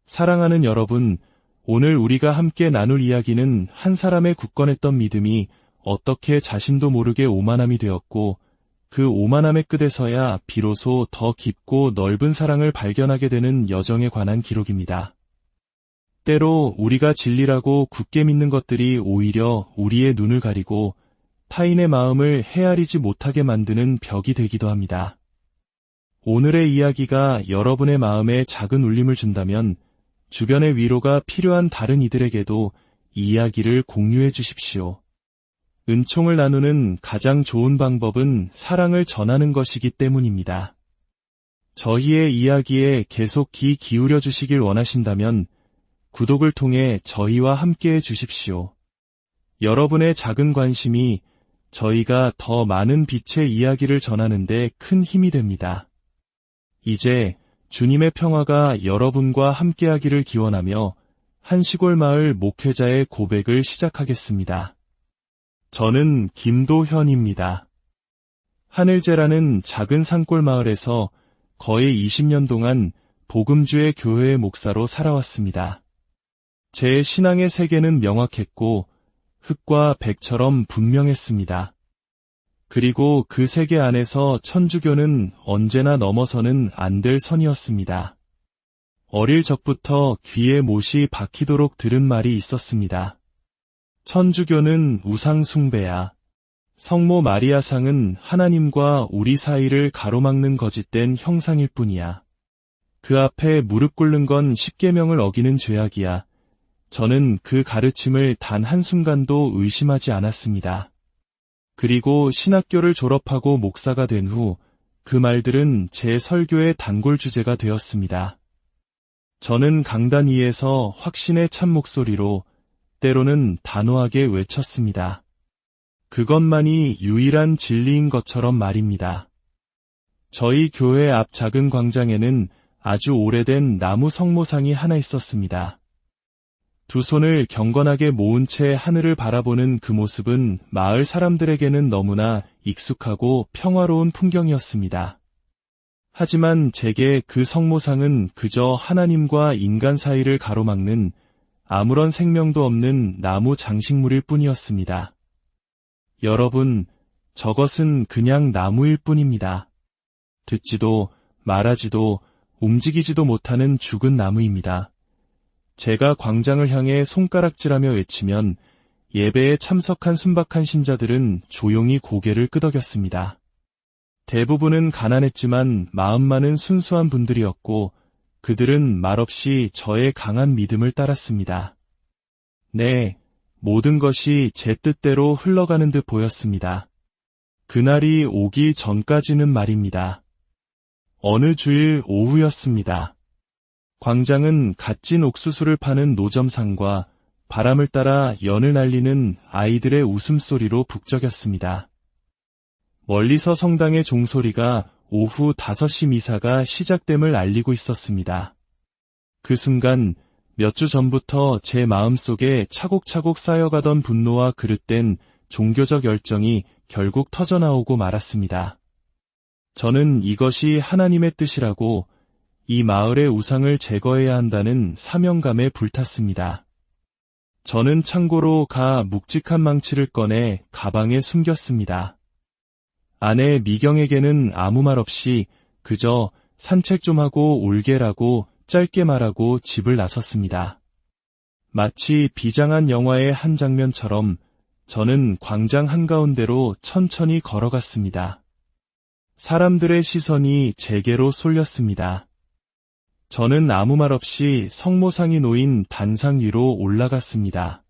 사랑하는 여러분, 오늘 우리가 함께 나눌 이야기는 한 사람의 굳건했던 믿음이 어떻게 자신도 모르게 오만함이 되었고, 그 오만함의 끝에서야 비로소 더 깊고 넓은 사랑을 발견하게 되는 여정에 관한 기록입니다. 때로 우리가 진리라고 굳게 믿는 것들이 오히려 우리의 눈을 가리고 타인의 마음을 헤아리지 못하게 만드는 벽이 되기도 합니다. 오늘의 이야기가 여러분의 마음에 작은 울림을 준다면 주변의 위로가 필요한 다른 이들에게도 이 이야기를 공유해 주십시오. 은총을 나누는 가장 좋은 방법은 사랑을 전하는 것이기 때문입니다. 저희의 이야기에 계속 귀 기울여 주시길 원하신다면 구독을 통해 저희와 함께해 주십시오. 여러분의 작은 관심이 저희가 더 많은 빛의 이야기를 전하는 데 큰 힘이 됩니다. 이제 주님의 평화가 여러분과 함께하기를 기원하며 한 시골 마을 목회자의 고백을 시작하겠습니다. 저는 김도현입니다. 하늘제라는 작은 산골 마을에서 거의 20년 동안 복음주의 교회의 목사로 살아왔습니다. 제 신앙의 세계는 명확했고 흙과 백처럼 분명했습니다. 그리고 그 세계 안에서 천주교는 언제나 넘어서는 안 될 선이었습니다. 어릴 적부터 귀에 못이 박히도록 들은 말이 있었습니다. 천주교는 우상 숭배야. 성모 마리아상은 하나님과 우리 사이를 가로막는 거짓된 형상일 뿐이야. 그 앞에 무릎 꿇는 건 십계명을 어기는 죄악이야. 저는 그 가르침을 단 한순간도 의심하지 않았습니다. 그리고 신학교를 졸업하고 목사가 된 후 그 말들은 제 설교의 단골 주제가 되었습니다. 저는 강단 위에서 확신의 참 목소리로 때로는 단호하게 외쳤습니다. 그것만이 유일한 진리인 것처럼 말입니다. 저희 교회 앞 작은 광장에는 아주 오래된 나무 성모상이 하나 있었습니다. 두 손을 경건하게 모은 채 하늘을 바라보는 그 모습은 마을 사람들에게는 너무나 익숙하고 평화로운 풍경이었습니다. 하지만 제게 그 성모상은 그저 하나님과 인간 사이를 가로막는 아무런 생명도 없는 나무 장식물일 뿐이었습니다. 여러분, 저것은 그냥 나무일 뿐입니다. 듣지도 말하지도 움직이지도 못하는 죽은 나무입니다. 제가 광장을 향해 손가락질하며 외치면 예배에 참석한 순박한 신자들은 조용히 고개를 끄덕였습니다. 대부분은 가난했지만 마음만은 순수한 분들이었고 그들은 말없이 저의 강한 믿음을 따랐습니다. 네, 모든 것이 제 뜻대로 흘러가는 듯 보였습니다. 그날이 오기 전까지는 말입니다. 어느 주일 오후였습니다. 광장은 갓 찐 옥수수를 파는 노점상과 바람을 따라 연을 날리는 아이들의 웃음소리로 북적였습니다. 멀리서 성당의 종소리가 오후 5시 미사가 시작됨을 알리고 있었습니다. 그 순간 몇 주 전부터 제 마음속에 차곡차곡 쌓여가던 분노와 그릇된 종교적 열정이 결국 터져나오고 말았습니다. 저는 이것이 하나님의 뜻이라고 이 마을의 우상을 제거해야 한다는 사명감에 불탔습니다. 저는 창고로 가 묵직한 망치를 꺼내 가방에 숨겼습니다. 아내 미경에게는 아무 말 없이 그저 산책 좀 하고 올게라고 짧게 말하고 집을 나섰습니다. 마치 비장한 영화의 한 장면처럼 저는 광장 한가운데로 천천히 걸어갔습니다. 사람들의 시선이 제게로 쏠렸습니다. 저는 아무 말 없이 성모상이 놓인 단상 위로 올라갔습니다.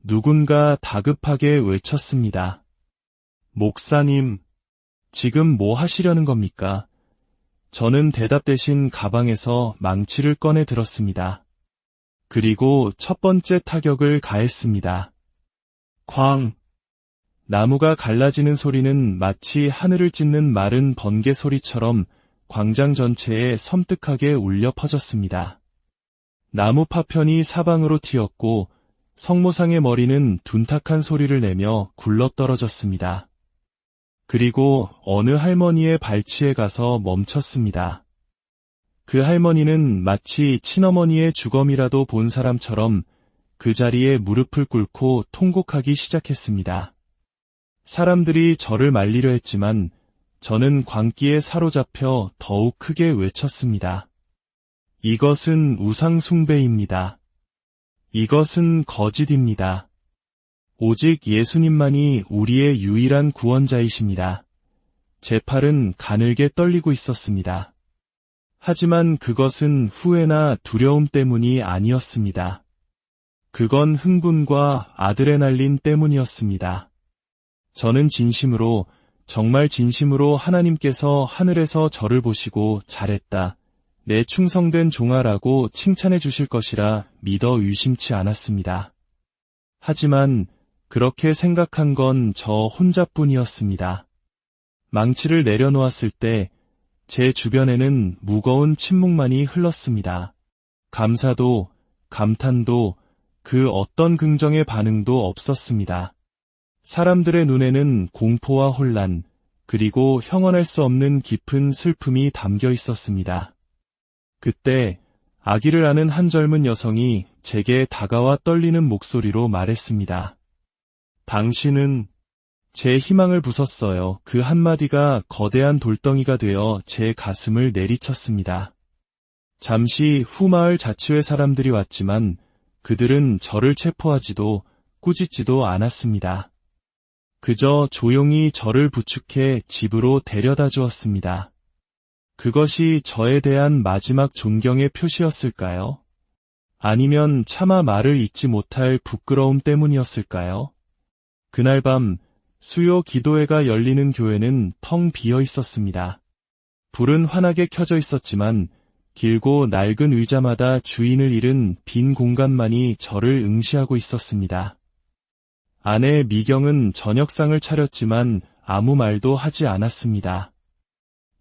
누군가 다급하게 외쳤습니다. 목사님, 지금 뭐 하시려는 겁니까? 저는 대답 대신 가방에서 망치를 꺼내 들었습니다. 그리고 첫 번째 타격을 가했습니다. 쾅! 나무가 갈라지는 소리는 마치 하늘을 찢는 마른 번개 소리처럼 광장 전체에 섬뜩하게 울려 퍼졌습니다. 나무 파편이 사방으로 튀었고 성모상의 머리는 둔탁한 소리를 내며 굴러떨어졌습니다. 그리고 어느 할머니의 발치에 가서 멈췄습니다. 그 할머니는 마치 친어머니의 주검이라도 본 사람처럼 그 자리에 무릎을 꿇고 통곡하기 시작했습니다. 사람들이 저를 말리려 했지만 저는 광기에 사로잡혀 더욱 크게 외쳤습니다. 이것은 우상 숭배입니다. 이것은 거짓입니다. 오직 예수님만이 우리의 유일한 구원자이십니다. 제 팔은 가늘게 떨리고 있었습니다. 하지만 그것은 후회나 두려움 때문이 아니었습니다. 그건 흥분과 아드레날린 때문이었습니다. 저는 진심으로, 정말 진심으로 하나님께서 하늘에서 저를 보시고 잘했다, 내 충성된 종아라고 칭찬해 주실 것이라 믿어 의심치 않았습니다. 하지만 그렇게 생각한 건 저 혼자뿐이었습니다. 망치를 내려놓았을 때 제 주변에는 무거운 침묵만이 흘렀습니다. 감사도, 감탄도, 그 어떤 긍정의 반응도 없었습니다. 사람들의 눈에는 공포와 혼란, 그리고 형언할 수 없는 깊은 슬픔이 담겨 있었습니다. 그때 아기를 아는 한 젊은 여성이 제게 다가와 떨리는 목소리로 말했습니다. 당신은, 제 희망을 부쉈어요. 그 한마디가 거대한 돌덩이가 되어 제 가슴을 내리쳤습니다. 잠시 후 마을 자치회 사람들이 왔지만 그들은 저를 체포하지도 꾸짖지도 않았습니다. 그저 조용히 저를 부축해 집으로 데려다 주었습니다. 그것이 저에 대한 마지막 존경의 표시였을까요? 아니면 차마 말을 잇지 못할 부끄러움 때문이었을까요? 그날 밤 수요 기도회가 열리는 교회는 텅 비어 있었습니다. 불은 환하게 켜져 있었지만 길고 낡은 의자마다 주인을 잃은 빈 공간만이 저를 응시하고 있었습니다. 아내 미경은 저녁상을 차렸지만 아무 말도 하지 않았습니다.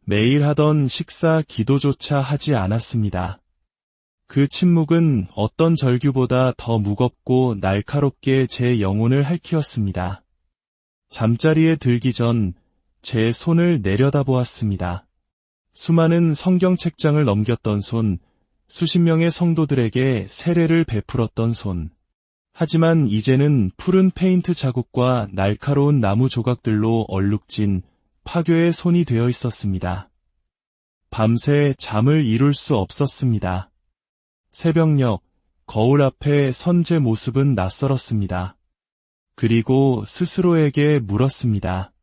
매일 하던 식사 기도조차 하지 않았습니다. 그 침묵은 어떤 절규보다 더 무겁고 날카롭게 제 영혼을 핥히었습니다. 잠자리에 들기 전 제 손을 내려다보았습니다. 수많은 성경 책장을 넘겼던 손, 수십 명의 성도들에게 세례를 베풀었던 손. 하지만 이제는 푸른 페인트 자국과 날카로운 나무 조각들로 얼룩진 파괴의 손이 되어 있었습니다. 밤새 잠을 이룰 수 없었습니다. 새벽녘, 거울 앞에 선 제 모습은 낯설었습니다. 그리고 스스로에게 물었습니다.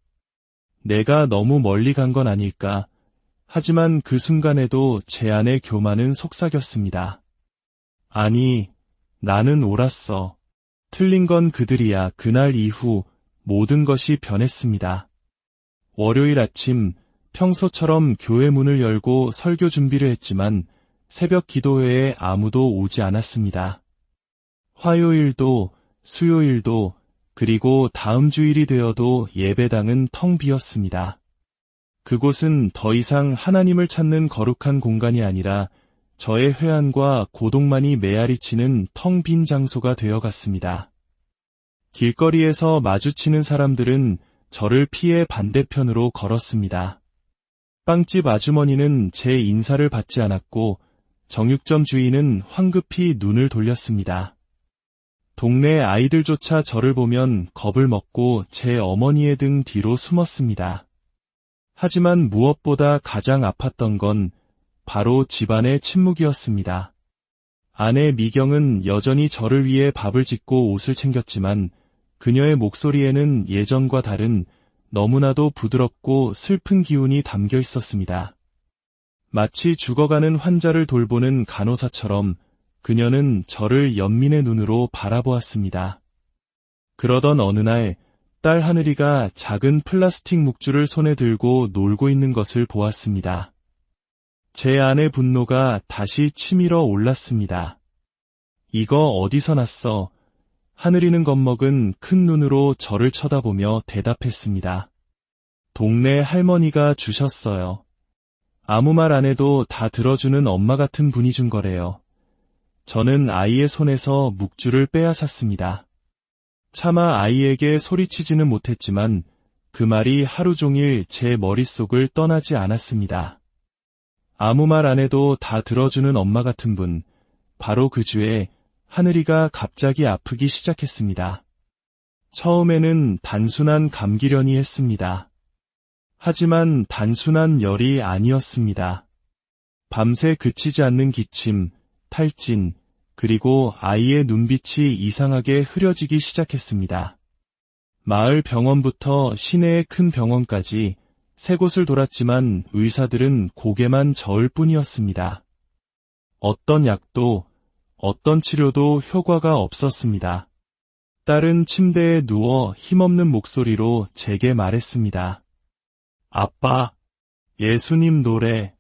내가 너무 멀리 간 건 아닐까? 하지만 그 순간에도 제 안의 교만은 속삭였습니다. 아니, 나는 옳았어. 틀린 건 그들이야. 그날 이후 모든 것이 변했습니다. 월요일 아침, 평소처럼 교회 문을 열고 설교 준비를 했지만 새벽 기도회에 아무도 오지 않았습니다. 화요일도, 수요일도, 그리고 다음 주일이 되어도 예배당은 텅 비었습니다. 그곳은 더 이상 하나님을 찾는 거룩한 공간이 아니라 저의 회한과 고독만이 메아리치는 텅 빈 장소가 되어갔습니다. 길거리에서 마주치는 사람들은 저를 피해 반대편으로 걸었습니다. 빵집 아주머니는 제 인사를 받지 않았고 정육점 주인은 황급히 눈을 돌렸습니다. 동네 아이들조차 저를 보면 겁을 먹고 제 어머니의 등 뒤로 숨었습니다. 하지만 무엇보다 가장 아팠던 건 바로 집안의 침묵이었습니다. 아내 미경은 여전히 저를 위해 밥을 짓고 옷을 챙겼지만 그녀의 목소리에는 예전과 다른 너무나도 부드럽고 슬픈 기운이 담겨 있었습니다. 마치 죽어가는 환자를 돌보는 간호사처럼 그녀는 저를 연민의 눈으로 바라보았습니다. 그러던 어느 날 딸 하늘이가 작은 플라스틱 묵주를 손에 들고 놀고 있는 것을 보았습니다. 제 안의 분노가 다시 치밀어 올랐습니다. 이거 어디서 났어? 하늘이는 겁먹은 큰 눈으로 저를 쳐다보며 대답했습니다. 동네 할머니가 주셨어요. 아무 말 안 해도 다 들어주는 엄마 같은 분이 준 거래요. 저는 아이의 손에서 묵주를 빼앗았습니다. 차마 아이에게 소리치지는 못했지만 그 말이 하루 종일 제 머릿속을 떠나지 않았습니다. 아무 말 안 해도 다 들어주는 엄마 같은 분, 바로 그 주에 하늘이가 갑자기 아프기 시작했습니다. 처음에는 단순한 감기련이 했습니다. 하지만 단순한 열이 아니었습니다. 밤새 그치지 않는 기침, 탈진, 그리고 아이의 눈빛이 이상하게 흐려지기 시작했습니다. 마을 병원부터 시내의 큰 병원까지 세 곳을 돌았지만 의사들은 고개만 저을 뿐이었습니다. 어떤 약도, 어떤 치료도 효과가 없었습니다. 딸은 침대에 누워 힘없는 목소리로 제게 말했습니다. 아빠, 예수님 노래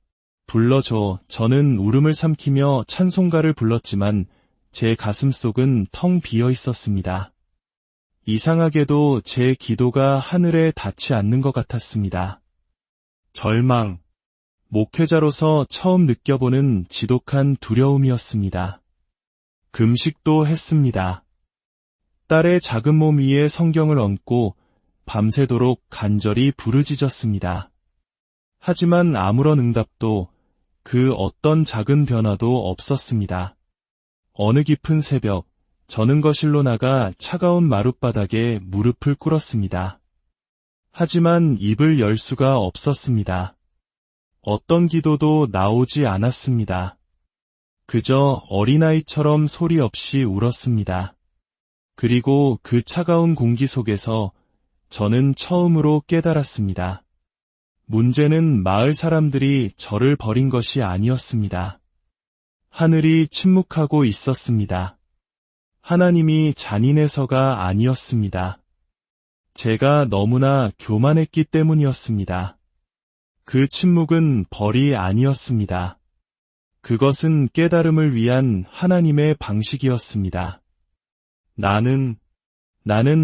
불러줘. 저는 울음을 삼키며 찬송가를 불렀지만 제 가슴속은 텅 비어 있었습니다. 이상하게도 제 기도가 하늘에 닿지 않는 것 같았습니다. 절망, 목회자로서 처음 느껴보는 지독한 두려움이었습니다. 금식도 했습니다. 딸의 작은 몸 위에 성경을 얹고 밤새도록 간절히 부르짖었습니다. 하지만 아무런 응답도 그 어떤 작은 변화도 없었습니다. 어느 깊은 새벽, 저는 거실로 나가 차가운 마룻바닥에 무릎을 꿇었습니다. 하지만 입을 열 수가 없었습니다. 어떤 기도도 나오지 않았습니다. 그저 어린아이처럼 소리 없이 울었습니다. 그리고 그 차가운 공기 속에서 저는 처음으로 깨달았습니다. 문제는 마을 사람들이 저를 버린 것이 아니었습니다. 하늘이 침묵하고 있었습니다. 하나님이 잔인해서가 아니었습니다. 제가 너무나 교만했기 때문이었습니다. 그 침묵은 벌이 아니었습니다. 그것은 깨달음을 위한 하나님의 방식이었습니다. 나는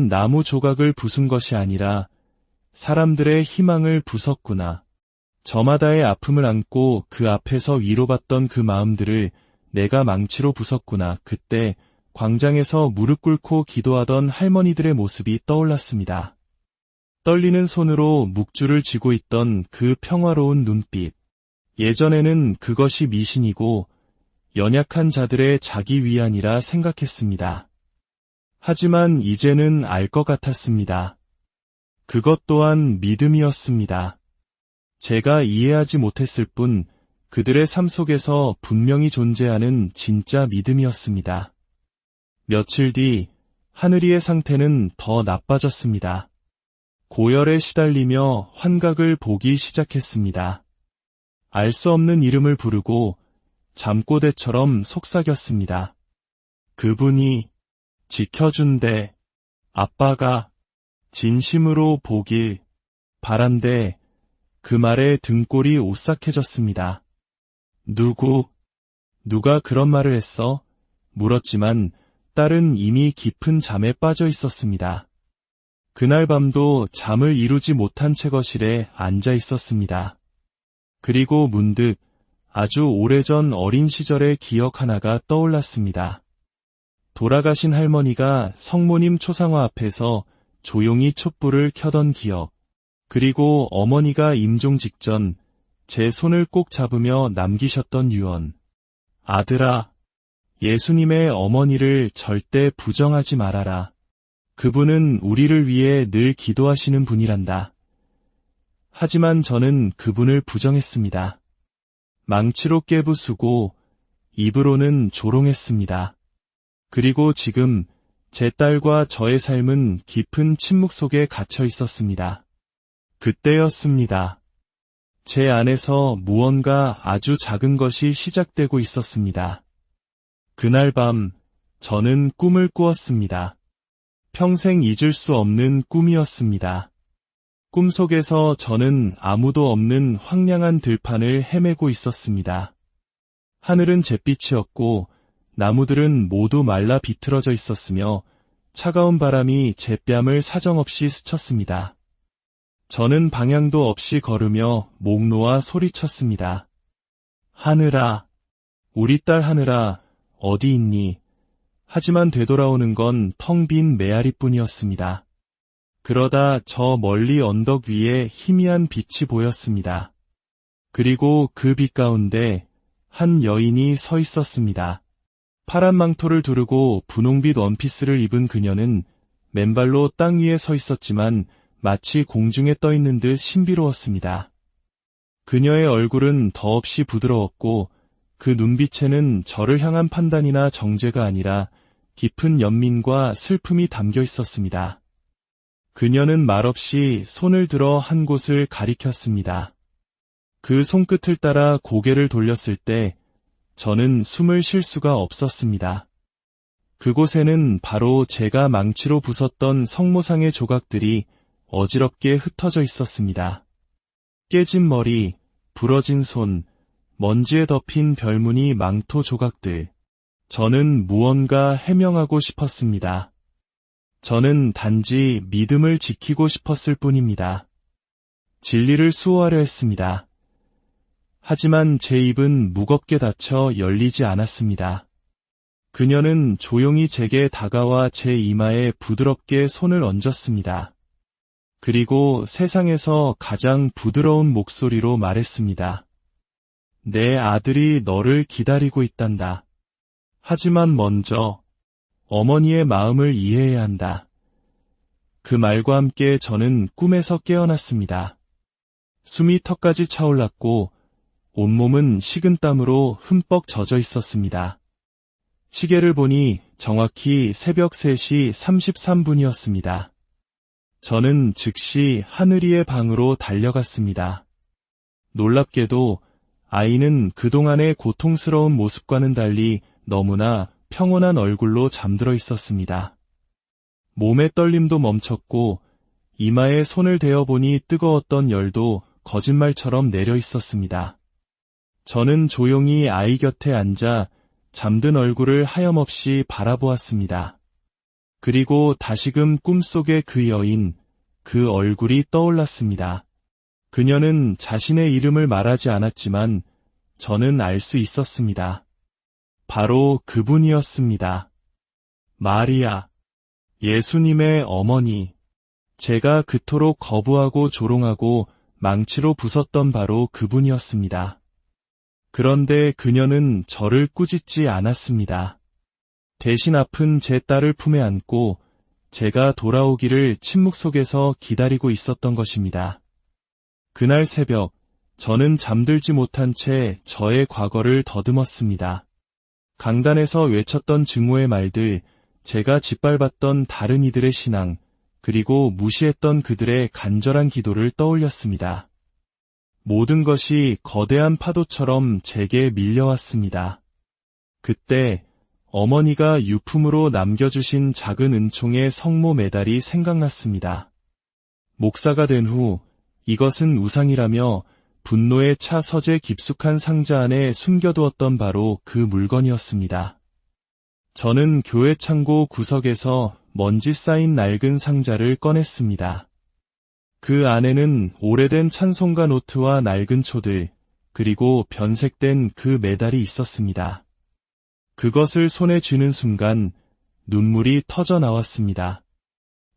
나무 조각을 부순 것이 아니라 사람들의 희망을 부쉈구나. 저마다의 아픔을 안고 그 앞에서 위로받던 그 마음들을 내가 망치로 부쉈구나. 그때 광장에서 무릎 꿇고 기도하던 할머니들의 모습이 떠올랐습니다. 떨리는 손으로 묵주를 쥐고 있던 그 평화로운 눈빛. 예전에는 그것이 미신이고 연약한 자들의 자기 위안이라 생각했습니다. 하지만 이제는 알 것 같았습니다. 그것 또한 믿음이었습니다. 제가 이해하지 못했을 뿐 그들의 삶 속에서 분명히 존재하는 진짜 믿음이었습니다. 며칠 뒤 하늘이의 상태는 더 나빠졌습니다. 고열에 시달리며 환각을 보기 시작했습니다. 알 수 없는 이름을 부르고 잠꼬대처럼 속삭였습니다. 그분이 지켜준대. 아빠가 진심으로 보길 바란대. 그 말에 등골이 오싹해졌습니다. 누가 그런 말을 했어? 물었지만 딸은 이미 깊은 잠에 빠져 있었습니다. 그날 밤도 잠을 이루지 못한 채 거실에 앉아 있었습니다. 그리고 문득 아주 오래전 어린 시절의 기억 하나가 떠올랐습니다. 돌아가신 할머니가 성모님 초상화 앞에서 조용히 촛불을 켜던 기억, 그리고 어머니가 임종 직전 제 손을 꼭 잡으며 남기셨던 유언. 아들아, 예수님의 어머니를 절대 부정하지 말아라. 그분은 우리를 위해 늘 기도하시는 분이란다. 하지만 저는 그분을 부정했습니다. 망치로 깨부수고 입으로는 조롱했습니다. 그리고 지금 제 딸과 저의 삶은 깊은 침묵 속에 갇혀 있었습니다. 그때였습니다. 제 안에서 무언가 아주 작은 것이 시작되고 있었습니다. 그날 밤 저는 꿈을 꾸었습니다. 평생 잊을 수 없는 꿈이었습니다. 꿈속에서 저는 아무도 없는 황량한 들판을 헤매고 있었습니다. 하늘은 잿빛이었고 나무들은 모두 말라 비틀어져 있었으며 차가운 바람이 제 뺨을 사정없이 스쳤습니다. 저는 방향도 없이 걸으며 목 놓아 소리쳤습니다. 하늘아, 우리 딸 하늘아, 어디 있니? 하지만 되돌아오는 건 텅 빈 메아리뿐이었습니다. 그러다 저 멀리 언덕 위에 희미한 빛이 보였습니다. 그리고 그 빛 가운데 한 여인이 서 있었습니다. 파란 망토를 두르고 분홍빛 원피스를 입은 그녀는 맨발로 땅 위에 서 있었지만 마치 공중에 떠 있는 듯 신비로웠습니다. 그녀의 얼굴은 더없이 부드러웠고 그 눈빛에는 저를 향한 판단이나 정죄가 아니라 깊은 연민과 슬픔이 담겨 있었습니다. 그녀는 말없이 손을 들어 한 곳을 가리켰습니다. 그 손끝을 따라 고개를 돌렸을 때 저는 숨을 쉴 수가 없었습니다. 그곳에는 바로 제가 망치로 부쉈던 성모상의 조각들이 어지럽게 흩어져 있었습니다. 깨진 머리, 부러진 손, 먼지에 덮인 별무늬 망토 조각들. 저는 무언가 해명하고 싶었습니다. 저는 단지 믿음을 지키고 싶었을 뿐입니다. 진리를 수호하려 했습니다. 하지만 제 입은 무겁게 닫혀 열리지 않았습니다. 그녀는 조용히 제게 다가와 제 이마에 부드럽게 손을 얹었습니다. 그리고 세상에서 가장 부드러운 목소리로 말했습니다. 내 아들이 너를 기다리고 있단다. 하지만 먼저 어머니의 마음을 이해해야 한다. 그 말과 함께 저는 꿈에서 깨어났습니다. 숨이 턱까지 차올랐고 온몸은 식은땀으로 흠뻑 젖어 있었습니다. 시계를 보니 정확히 새벽 3시 33분이었습니다. 저는 즉시 하늘이의 방으로 달려갔습니다. 놀랍게도 아이는 그동안의 고통스러운 모습과는 달리 너무나 평온한 얼굴로 잠들어 있었습니다. 몸의 떨림도 멈췄고 이마에 손을 대어보니 뜨거웠던 열도 거짓말처럼 내려 있었습니다. 저는 조용히 아이 곁에 앉아 잠든 얼굴을 하염없이 바라보았습니다. 그리고 다시금 꿈속의 그 여인, 그 얼굴이 떠올랐습니다. 그녀는 자신의 이름을 말하지 않았지만 저는 알 수 있었습니다. 바로 그분이었습니다. 마리아, 예수님의 어머니. 제가 그토록 거부하고 조롱하고 망치로 부쉈던 바로 그분이었습니다. 그런데 그녀는 저를 꾸짖지 않았습니다. 대신 아픈 제 딸을 품에 안고 제가 돌아오기를 침묵 속에서 기다리고 있었던 것입니다. 그날 새벽, 저는 잠들지 못한 채 저의 과거를 더듬었습니다. 강단에서 외쳤던 증오의 말들, 제가 짓밟았던 다른 이들의 신앙, 그리고 무시했던 그들의 간절한 기도를 떠올렸습니다. 모든 것이 거대한 파도처럼 제게 밀려왔습니다. 그때 어머니가 유품으로 남겨주신 작은 은총의 성모 메달이 생각났습니다. 목사가 된 후 이것은 우상이라며 분노에 차 서재 깊숙한 상자 안에 숨겨두었던 바로 그 물건이었습니다. 저는 교회 창고 구석에서 먼지 쌓인 낡은 상자를 꺼냈습니다. 그 안에는 오래된 찬송가 노트와 낡은 초들, 그리고 변색된 그 메달이 있었습니다. 그것을 손에 쥐는 순간 눈물이 터져 나왔습니다.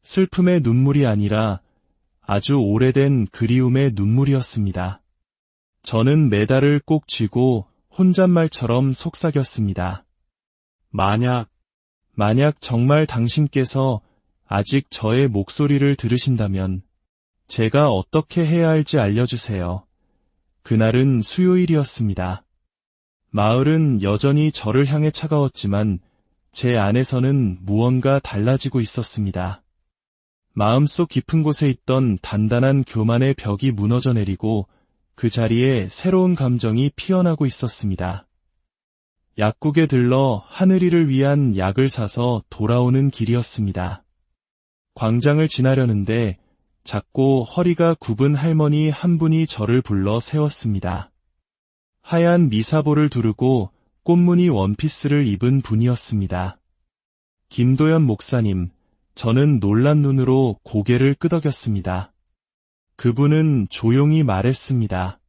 슬픔의 눈물이 아니라 아주 오래된 그리움의 눈물이었습니다. 저는 메달을 꼭 쥐고 혼잣말처럼 속삭였습니다. 만약 정말 당신께서 아직 저의 목소리를 들으신다면 제가 어떻게 해야 할지 알려주세요. 그날은 수요일이었습니다. 마을은 여전히 저를 향해 차가웠지만 제 안에서는 무언가 달라지고 있었습니다. 마음속 깊은 곳에 있던 단단한 교만의 벽이 무너져 내리고 그 자리에 새로운 감정이 피어나고 있었습니다. 약국에 들러 하늘이를 위한 약을 사서 돌아오는 길이었습니다. 광장을 지나려는데 작고 허리가 굽은 할머니 한 분이 저를 불러 세웠습니다. 하얀 미사보를 두르고 꽃무늬 원피스를 입은 분이었습니다. 김도연 목사님, 저는 놀란 눈으로 고개를 끄덕였습니다. 그분은 조용히 말했습니다.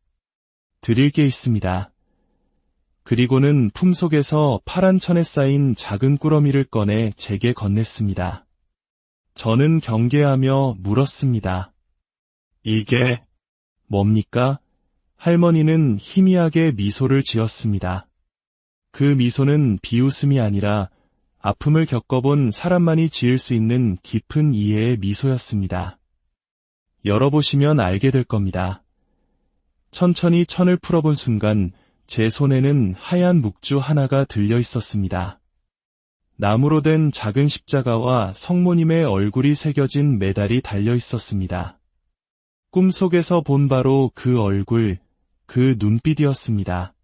드릴 게 있습니다. 그리고는 품속에서 파란 천에 쌓인 작은 꾸러미를 꺼내 제게 건넸습니다. 저는 경계하며 물었습니다. 이게 뭡니까? 할머니는 희미하게 미소를 지었습니다. 그 미소는 비웃음이 아니라 아픔을 겪어본 사람만이 지을 수 있는 깊은 이해의 미소였습니다. 열어보시면 알게 될 겁니다. 천천히 천을 풀어본 순간 제 손에는 하얀 묵주 하나가 들려 있었습니다. 나무로 된 작은 십자가와 성모님의 얼굴이 새겨진 메달이 달려 있었습니다. 꿈속에서 본 바로 그 얼굴, 그 눈빛이었습니다.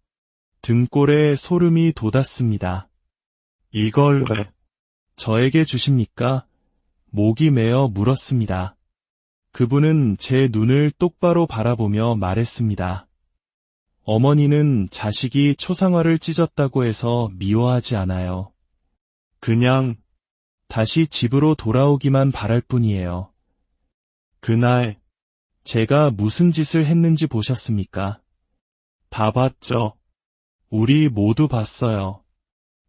등골에 소름이 돋았습니다. 이걸 왜 저에게 주십니까? 목이 메어 물었습니다. 그분은 제 눈을 똑바로 바라보며 말했습니다. 어머니는 자식이 초상화를 찢었다고 해서 미워하지 않아요. 그냥 다시 집으로 돌아오기만 바랄 뿐이에요. 그날 제가 무슨 짓을 했는지 보셨습니까? 다 봤죠. 우리 모두 봤어요.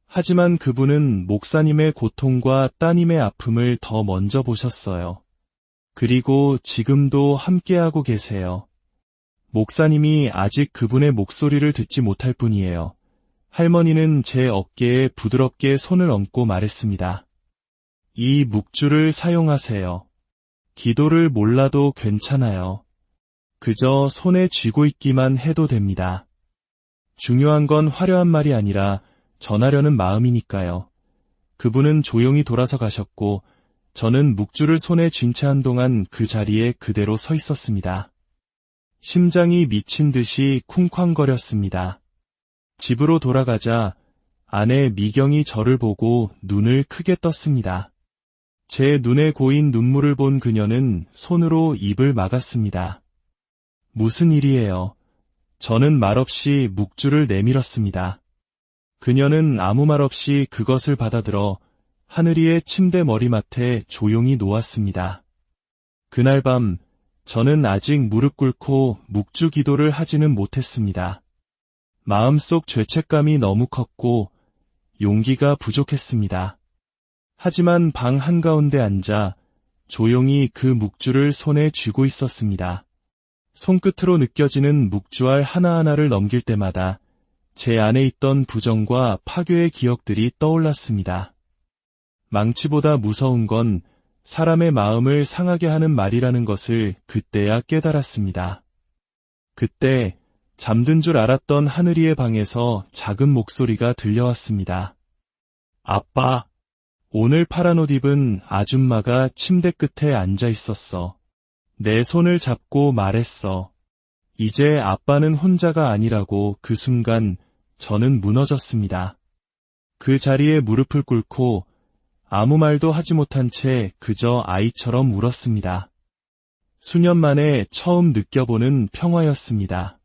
하지만 그분은 목사님의 고통과 따님의 아픔을 더 먼저 보셨어요. 그리고 지금도 함께하고 계세요. 목사님이 아직 그분의 목소리를 듣지 못할 뿐이에요. 할머니는 제 어깨에 부드럽게 손을 얹고 말했습니다. 이 묵주를 사용하세요. 기도를 몰라도 괜찮아요. 그저 손에 쥐고 있기만 해도 됩니다. 중요한 건 화려한 말이 아니라 전하려는 마음이니까요. 그분은 조용히 돌아서 가셨고 저는 묵주를 손에 쥔 채 한동안 그 자리에 그대로 서 있었습니다. 심장이 미친 듯이 쿵쾅거렸습니다. 집으로 돌아가자 아내 미경이 저를 보고 눈을 크게 떴습니다. 제 눈에 고인 눈물을 본 그녀는 손으로 입을 막았습니다. 무슨 일이에요? 저는 말없이 묵주를 내밀었습니다. 그녀는 아무 말 없이 그것을 받아들어 하늘이의 침대 머리맡에 조용히 놓았습니다. 그날 밤 저는 아직 무릎 꿇고 묵주 기도를 하지는 못했습니다. 마음속 죄책감이 너무 컸고 용기가 부족했습니다. 하지만 방 한가운데 앉아 조용히 그 묵주를 손에 쥐고 있었습니다. 손끝으로 느껴지는 묵주알 하나하나를 넘길 때마다 제 안에 있던 부정과 파괴의 기억들이 떠올랐습니다. 망치보다 무서운 건 사람의 마음을 상하게 하는 말이라는 것을 그때야 깨달았습니다. 그때 잠든 줄 알았던 하늘이의 방에서 작은 목소리가 들려왔습니다. 아빠, 오늘 파란 옷 입은 아줌마가 침대 끝에 앉아 있었어. 내 손을 잡고 말했어. 이제 아빠는 혼자가 아니라고. 그 순간 저는 무너졌습니다. 그 자리에 무릎을 꿇고 아무 말도 하지 못한 채 그저 아이처럼 울었습니다. 수년 만에 처음 느껴보는 평화였습니다.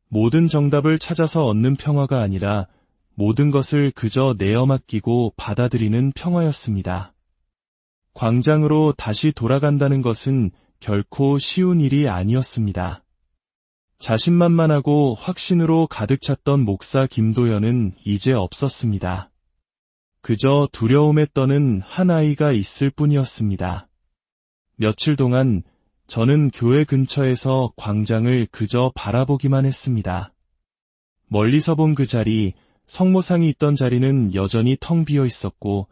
모든 정답을 찾아서 얻는 평화가 아니라 모든 것을 그저 내어 맡기고 받아들이는 평화였습니다. 광장으로 다시 돌아간다는 것은 결코 쉬운 일이 아니었습니다. 자신만만하고 확신으로 가득 찼던 목사 김도연은 이제 없었습니다. 그저 두려움에 떠는 한 아이가 있을 뿐이었습니다. 며칠 동안 저는 교회 근처에서 광장을 그저 바라보기만 했습니다. 멀리서 본 그 자리, 성모상이 있던 자리는 여전히 텅 비어 있었고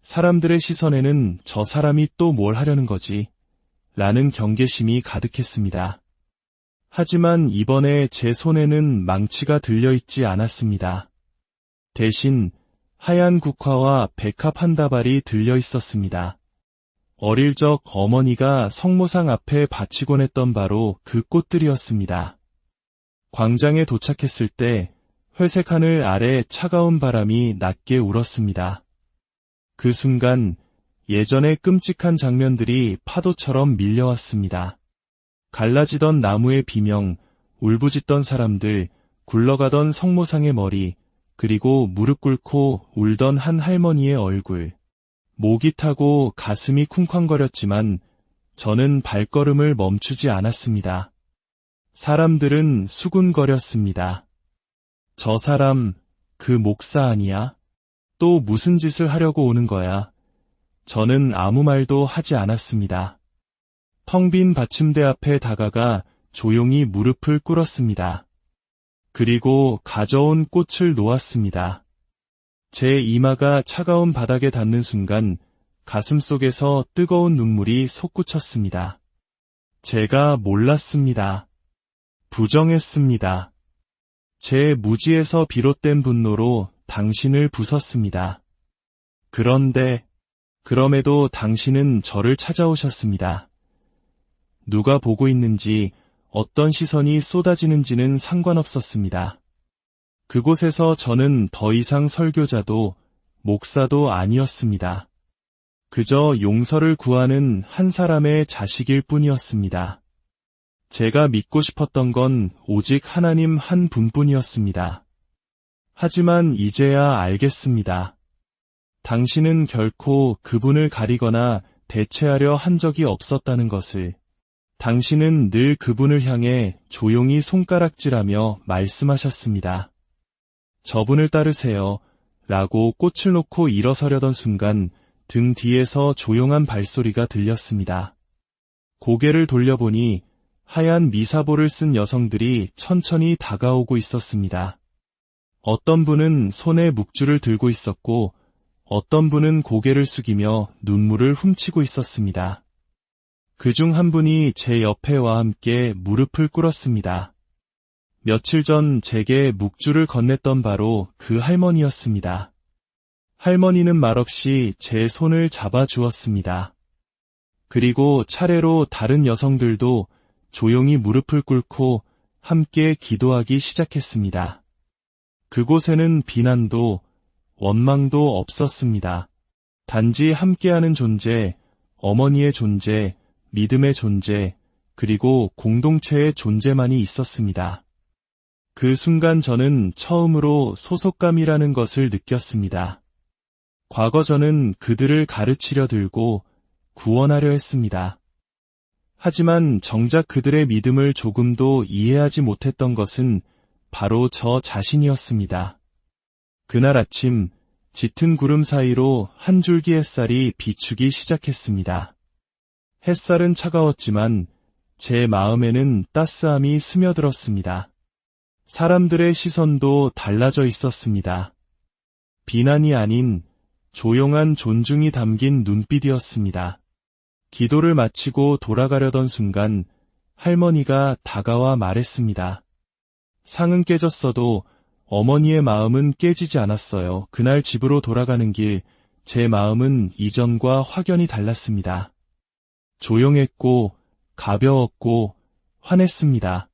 사람들의 시선에는 저 사람이 또 뭘 하려는 거지? 라는 경계심이 가득했습니다. 하지만 이번에 제 손에는 망치가 들려있지 않았습니다. 대신 하얀 국화와 백합 한 다발이 들려있었습니다. 어릴 적 어머니가 성모상 앞에 바치곤 했던 바로 그 꽃들이었습니다. 광장에 도착했을 때 회색 하늘 아래 차가운 바람이 낮게 울었습니다. 그 순간 예전의 끔찍한 장면들이 파도처럼 밀려왔습니다. 갈라지던 나무의 비명, 울부짖던 사람들, 굴러가던 성모상의 머리, 그리고 무릎 꿇고 울던 한 할머니의 얼굴. 목이 타고 가슴이 쿵쾅거렸지만 저는 발걸음을 멈추지 않았습니다. 사람들은 수군거렸습니다. 저 사람, 그 목사 아니야? 또 무슨 짓을 하려고 오는 거야? 저는 아무 말도 하지 않았습니다. 텅 빈 받침대 앞에 다가가 조용히 무릎을 꿇었습니다. 그리고 가져온 꽃을 놓았습니다. 제 이마가 차가운 바닥에 닿는 순간 가슴속에서 뜨거운 눈물이 솟구쳤습니다. 제가 몰랐습니다. 부정했습니다. 제 무지에서 비롯된 분노로 당신을 부쉈습니다. 그럼에도 당신은 저를 찾아오셨습니다. 누가 보고 있는지, 어떤 시선이 쏟아지는지는 상관없었습니다. 그곳에서 저는 더 이상 설교자도 목사도 아니었습니다. 그저 용서를 구하는 한 사람의 자식일 뿐이었습니다. 제가 믿고 싶었던 건 오직 하나님 한 분뿐이었습니다. 하지만 이제야 알겠습니다. 당신은 결코 그분을 가리거나 대체하려 한 적이 없었다는 것을. 당신은 늘 그분을 향해 조용히 손가락질하며 말씀하셨습니다. 저분을 따르세요. 라고 꽃을 놓고 일어서려던 순간 등 뒤에서 조용한 발소리가 들렸습니다. 고개를 돌려보니 하얀 미사보를 쓴 여성들이 천천히 다가오고 있었습니다. 어떤 분은 손에 묵주를 들고 있었고 어떤 분은 고개를 숙이며 눈물을 훔치고 있었습니다. 그중 한 분이 제 옆에와 함께 무릎을 꿇었습니다. 며칠 전 제게 묵주를 건넸던 바로 그 할머니였습니다. 할머니는 말없이 제 손을 잡아주었습니다. 그리고 차례로 다른 여성들도 조용히 무릎을 꿇고 함께 기도하기 시작했습니다. 그곳에는 비난도 원망도 없었습니다. 단지 함께하는 존재, 어머니의 존재, 믿음의 존재, 그리고 공동체의 존재만이 있었습니다. 그 순간 저는 처음으로 소속감이라는 것을 느꼈습니다. 과거 저는 그들을 가르치려 들고 구원하려 했습니다. 하지만 정작 그들의 믿음을 조금도 이해하지 못했던 것은 바로 저 자신이었습니다. 그날 아침 짙은 구름 사이로 한 줄기 햇살이 비추기 시작했습니다. 햇살은 차가웠지만 제 마음에는 따스함이 스며들었습니다. 사람들의 시선도 달라져 있었습니다. 비난이 아닌 조용한 존중이 담긴 눈빛이었습니다. 기도를 마치고 돌아가려던 순간 할머니가 다가와 말했습니다. 상은 깨졌어도 어머니의 마음은 깨지지 않았어요. 그날 집으로 돌아가는 길, 제 마음은 이전과 확연히 달랐습니다. 조용했고 가벼웠고 화냈습니다.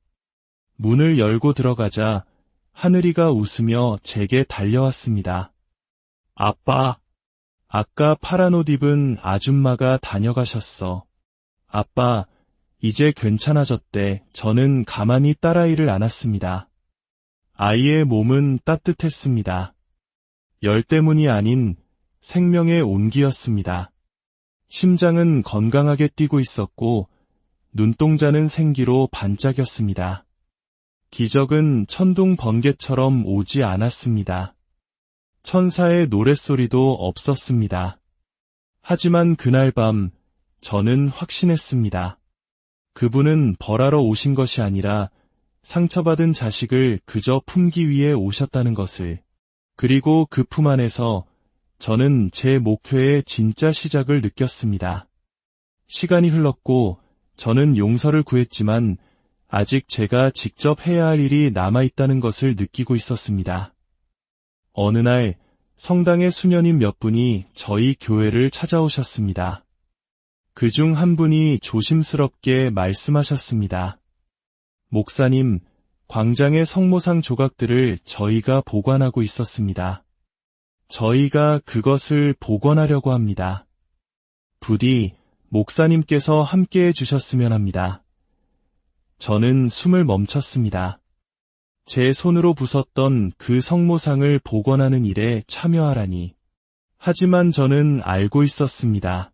문을 열고 들어가자 하늘이가 웃으며 제게 달려왔습니다. 아빠, 아까 파란 옷 입은 아줌마가 다녀가셨어. 아빠, 이제 괜찮아졌대. 저는 가만히 딸아이를 안았습니다. 아이의 몸은 따뜻했습니다. 열 때문이 아닌 생명의 온기였습니다. 심장은 건강하게 뛰고 있었고 눈동자는 생기로 반짝였습니다. 기적은 천둥 번개처럼 오지 않았습니다. 천사의 노랫소리도 없었습니다. 하지만 그날 밤 저는 확신했습니다. 그분은 벌하러 오신 것이 아니라 상처받은 자식을 그저 품기 위해 오셨다는 것을. 그리고 그 품 안에서 저는 제 목표의 진짜 시작을 느꼈습니다. 시간이 흘렀고 저는 용서를 구했지만 아직 제가 직접 해야 할 일이 남아있다는 것을 느끼고 있었습니다. 어느 날 성당의 수녀님 몇 분이 저희 교회를 찾아오셨습니다. 그중 한 분이 조심스럽게 말씀하셨습니다. 목사님, 광장의 성모상 조각들을 저희가 보관하고 있었습니다. 저희가 그것을 복원하려고 합니다. 부디 목사님께서 함께해 주셨으면 합니다. 저는 숨을 멈췄습니다. 제 손으로 부쉈던 그 성모상을 복원하는 일에 참여하라니. 하지만 저는 알고 있었습니다.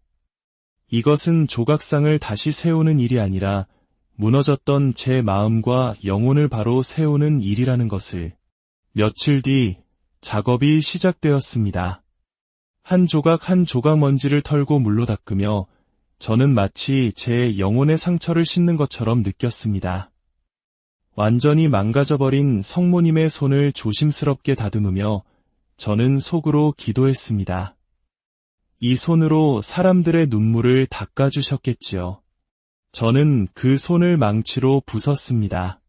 이것은 조각상을 다시 세우는 일이 아니라 무너졌던 제 마음과 영혼을 바로 세우는 일이라는 것을. 며칠 뒤 작업이 시작되었습니다. 한 조각 한 조각 먼지를 털고 물로 닦으며 저는 마치 제 영혼의 상처를 씻는 것처럼 느꼈습니다. 완전히 망가져버린 성모님의 손을 조심스럽게 다듬으며 저는 속으로 기도했습니다. 이 손으로 사람들의 눈물을 닦아주셨겠지요. 저는 그 손을 망치로 부쉈습니다.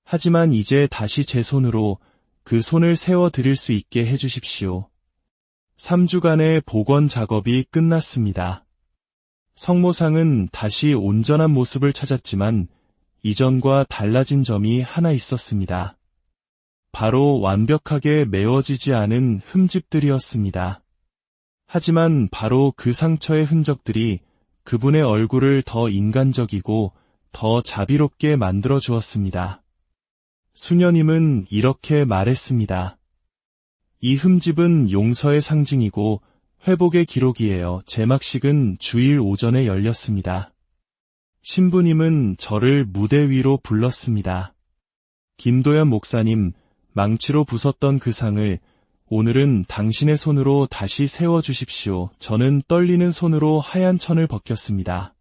하지만 이제 다시 제 손으로 그 손을 세워드릴 수 있게 해주십시오. 3주간의 복원 작업이 끝났습니다. 성모상은 다시 온전한 모습을 찾았지만 이전과 달라진 점이 하나 있었습니다. 바로 완벽하게 메워지지 않은 흠집들이었습니다. 하지만 바로 그 상처의 흔적들이 그분의 얼굴을 더 인간적이고 더 자비롭게 만들어 주었습니다. 수녀님은 이렇게 말했습니다. 이 흠집은 용서의 상징이고 회복의 기록이에요. 제막식은 주일 오전에 열렸습니다. 신부님은 저를 무대 위로 불렀습니다. 김도연 목사님, 망치로 부쉈던 그 상을 오늘은 당신의 손으로 다시 세워주십시오. 저는 떨리는 손으로 하얀 천을 벗겼습니다.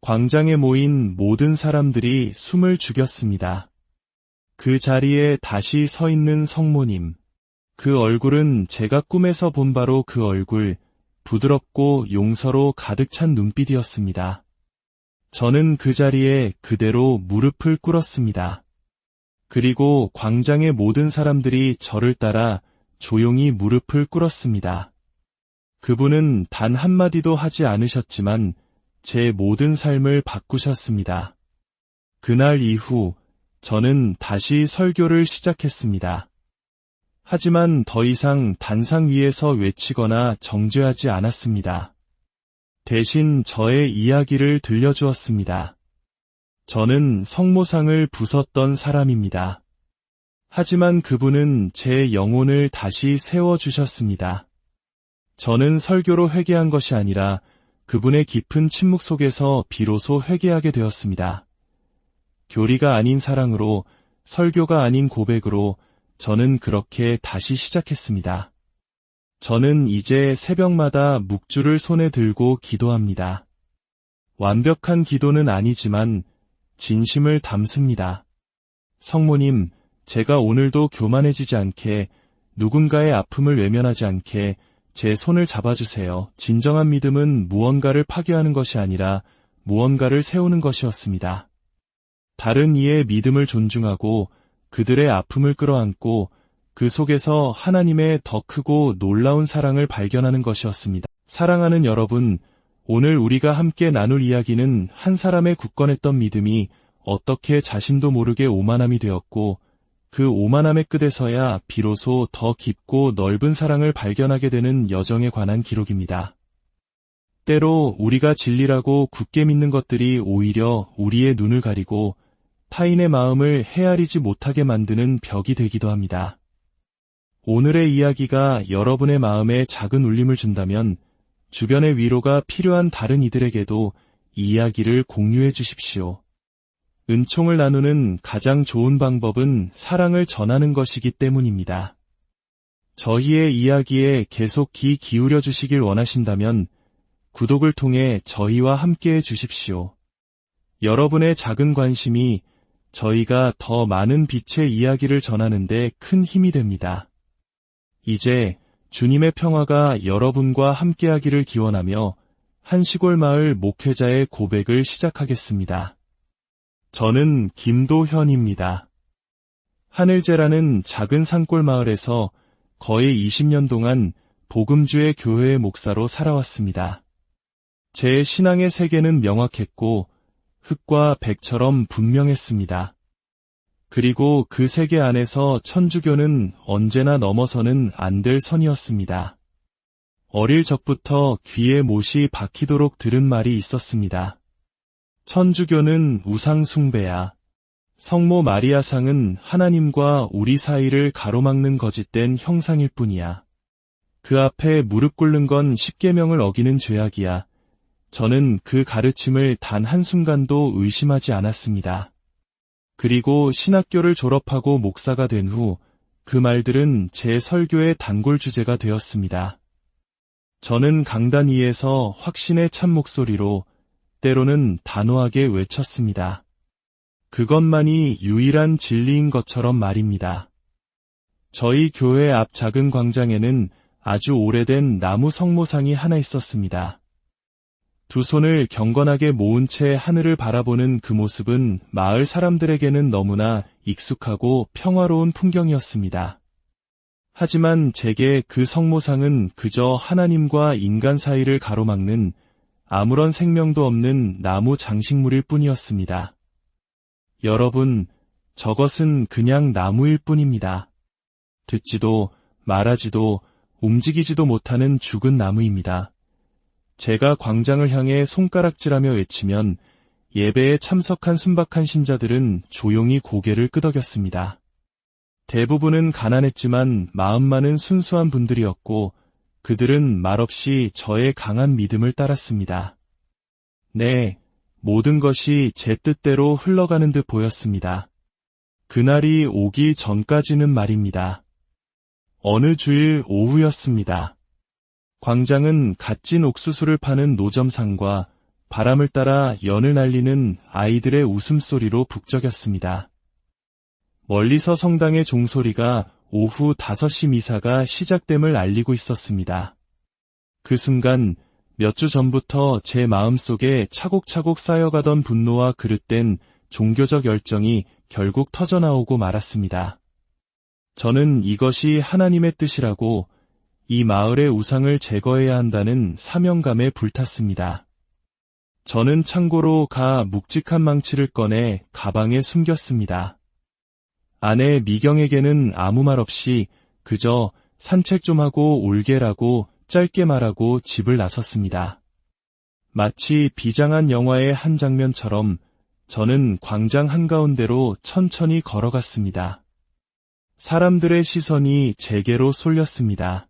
광장에 모인 모든 사람들이 숨을 죽였습니다. 그 자리에 다시 서 있는 성모님. 그 얼굴은 제가 꿈에서 본 바로 그 얼굴, 부드럽고 용서로 가득 찬 눈빛이었습니다. 저는 그 자리에 그대로 무릎을 꿇었습니다. 그리고 광장의 모든 사람들이 저를 따라 조용히 무릎을 꿇었습니다. 그분은 단 한마디도 하지 않으셨지만 제 모든 삶을 바꾸셨습니다. 그날 이후 저는 다시 설교를 시작했습니다. 하지만 더 이상 단상 위에서 외치거나 정죄하지 않았습니다. 대신 저의 이야기를 들려주었습니다. 저는 성모상을 부쉈던 사람입니다. 하지만 그분은 제 영혼을 다시 세워주셨습니다. 저는 설교로 회개한 것이 아니라 그분의 깊은 침묵 속에서 비로소 회개하게 되었습니다. 교리가 아닌 사랑으로, 설교가 아닌 고백으로 저는 그렇게 다시 시작했습니다. 저는 이제 새벽마다 묵주를 손에 들고 기도합니다. 완벽한 기도는 아니지만 진심을 담습니다. 성모님, 제가 오늘도 교만해지지 않게, 누군가의 아픔을 외면하지 않게 제 손을 잡아주세요. 진정한 믿음은 무언가를 파괴하는 것이 아니라 무언가를 세우는 것이었습니다. 다른 이의 믿음을 존중하고 그들의 아픔을 끌어안고 그 속에서 하나님의 더 크고 놀라운 사랑을 발견하는 것이었습니다. 사랑하는 여러분, 오늘 우리가 함께 나눌 이야기는 한 사람의 굳건했던 믿음이 어떻게 자신도 모르게 오만함이 되었고 그 오만함의 끝에서야 비로소 더 깊고 넓은 사랑을 발견하게 되는 여정에 관한 기록입니다. 때로 우리가 진리라고 굳게 믿는 것들이 오히려 우리의 눈을 가리고 타인의 마음을 헤아리지 못하게 만드는 벽이 되기도 합니다. 오늘의 이야기가 여러분의 마음에 작은 울림을 준다면 주변의 위로가 필요한 다른 이들에게도 이 이야기를 공유해 주십시오. 은총을 나누는 가장 좋은 방법은 사랑을 전하는 것이기 때문입니다. 저희의 이야기에 계속 귀 기울여 주시길 원하신다면 구독을 통해 저희와 함께해 주십시오. 여러분의 작은 관심이 저희가 더 많은 빛의 이야기를 전하는 데 큰 힘이 됩니다. 이제 주님의 평화가 여러분과 함께하기를 기원하며 한 시골 마을 목회자의 고백을 시작하겠습니다. 저는 김도현입니다. 하늘제라는 작은 산골 마을에서 거의 20년 동안 복음주의 교회의 목사로 살아왔습니다. 제 신앙의 세계는 명확했고 흙과 백처럼 분명했습니다. 그리고 그 세계 안에서 천주교는 언제나 넘어서는 안 될 선이었습니다. 어릴 적부터 귀에 못이 박히도록 들은 말이 있었습니다. 천주교는 우상 숭배야. 성모 마리아상은 하나님과 우리 사이를 가로막는 거짓된 형상일 뿐이야. 그 앞에 무릎 꿇는 건 십계명을 어기는 죄악이야. 저는 그 가르침을 단 한순간도 의심하지 않았습니다. 그리고 신학교를 졸업하고 목사가 된 후 그 말들은 제 설교의 단골 주제가 되었습니다. 저는 강단 위에서 확신의 참 목소리로 때로는 단호하게 외쳤습니다. 그것만이 유일한 진리인 것처럼 말입니다. 저희 교회 앞 작은 광장에는 아주 오래된 나무 성모상이 하나 있었습니다. 두 손을 경건하게 모은 채 하늘을 바라보는 그 모습은 마을 사람들에게는 너무나 익숙하고 평화로운 풍경이었습니다. 하지만 제게 그 성모상은 그저 하나님과 인간 사이를 가로막는 아무런 생명도 없는 나무 장식물일 뿐이었습니다. 여러분, 저것은 그냥 나무일 뿐입니다. 듣지도 말하지도 움직이지도 못하는 죽은 나무입니다. 제가 광장을 향해 손가락질하며 외치면 예배에 참석한 순박한 신자들은 조용히 고개를 끄덕였습니다. 대부분은 가난했지만 마음만은 순수한 분들이었고 그들은 말없이 저의 강한 믿음을 따랐습니다. 네, 모든 것이 제 뜻대로 흘러가는 듯 보였습니다. 그날이 오기 전까지는 말입니다. 어느 주일 오후였습니다. 광장은 갓 찐 옥수수를 파는 노점상과 바람을 따라 연을 날리는 아이들의 웃음소리로 북적였습니다. 멀리서 성당의 종소리가 오후 5시 미사가 시작됨을 알리고 있었습니다. 그 순간 몇 주 전부터 제 마음속에 차곡차곡 쌓여가던 분노와 그릇된 종교적 열정이 결국 터져나오고 말았습니다. 저는 이것이 하나님의 뜻이라고 이 마을의 우상을 제거해야 한다는 사명감에 불탔습니다. 저는 창고로 가 묵직한 망치를 꺼내 가방에 숨겼습니다. 아내 미경에게는 아무 말 없이 그저 산책 좀 하고 올게라고 짧게 말하고 집을 나섰습니다. 마치 비장한 영화의 한 장면처럼 저는 광장 한가운데로 천천히 걸어갔습니다. 사람들의 시선이 제게로 쏠렸습니다.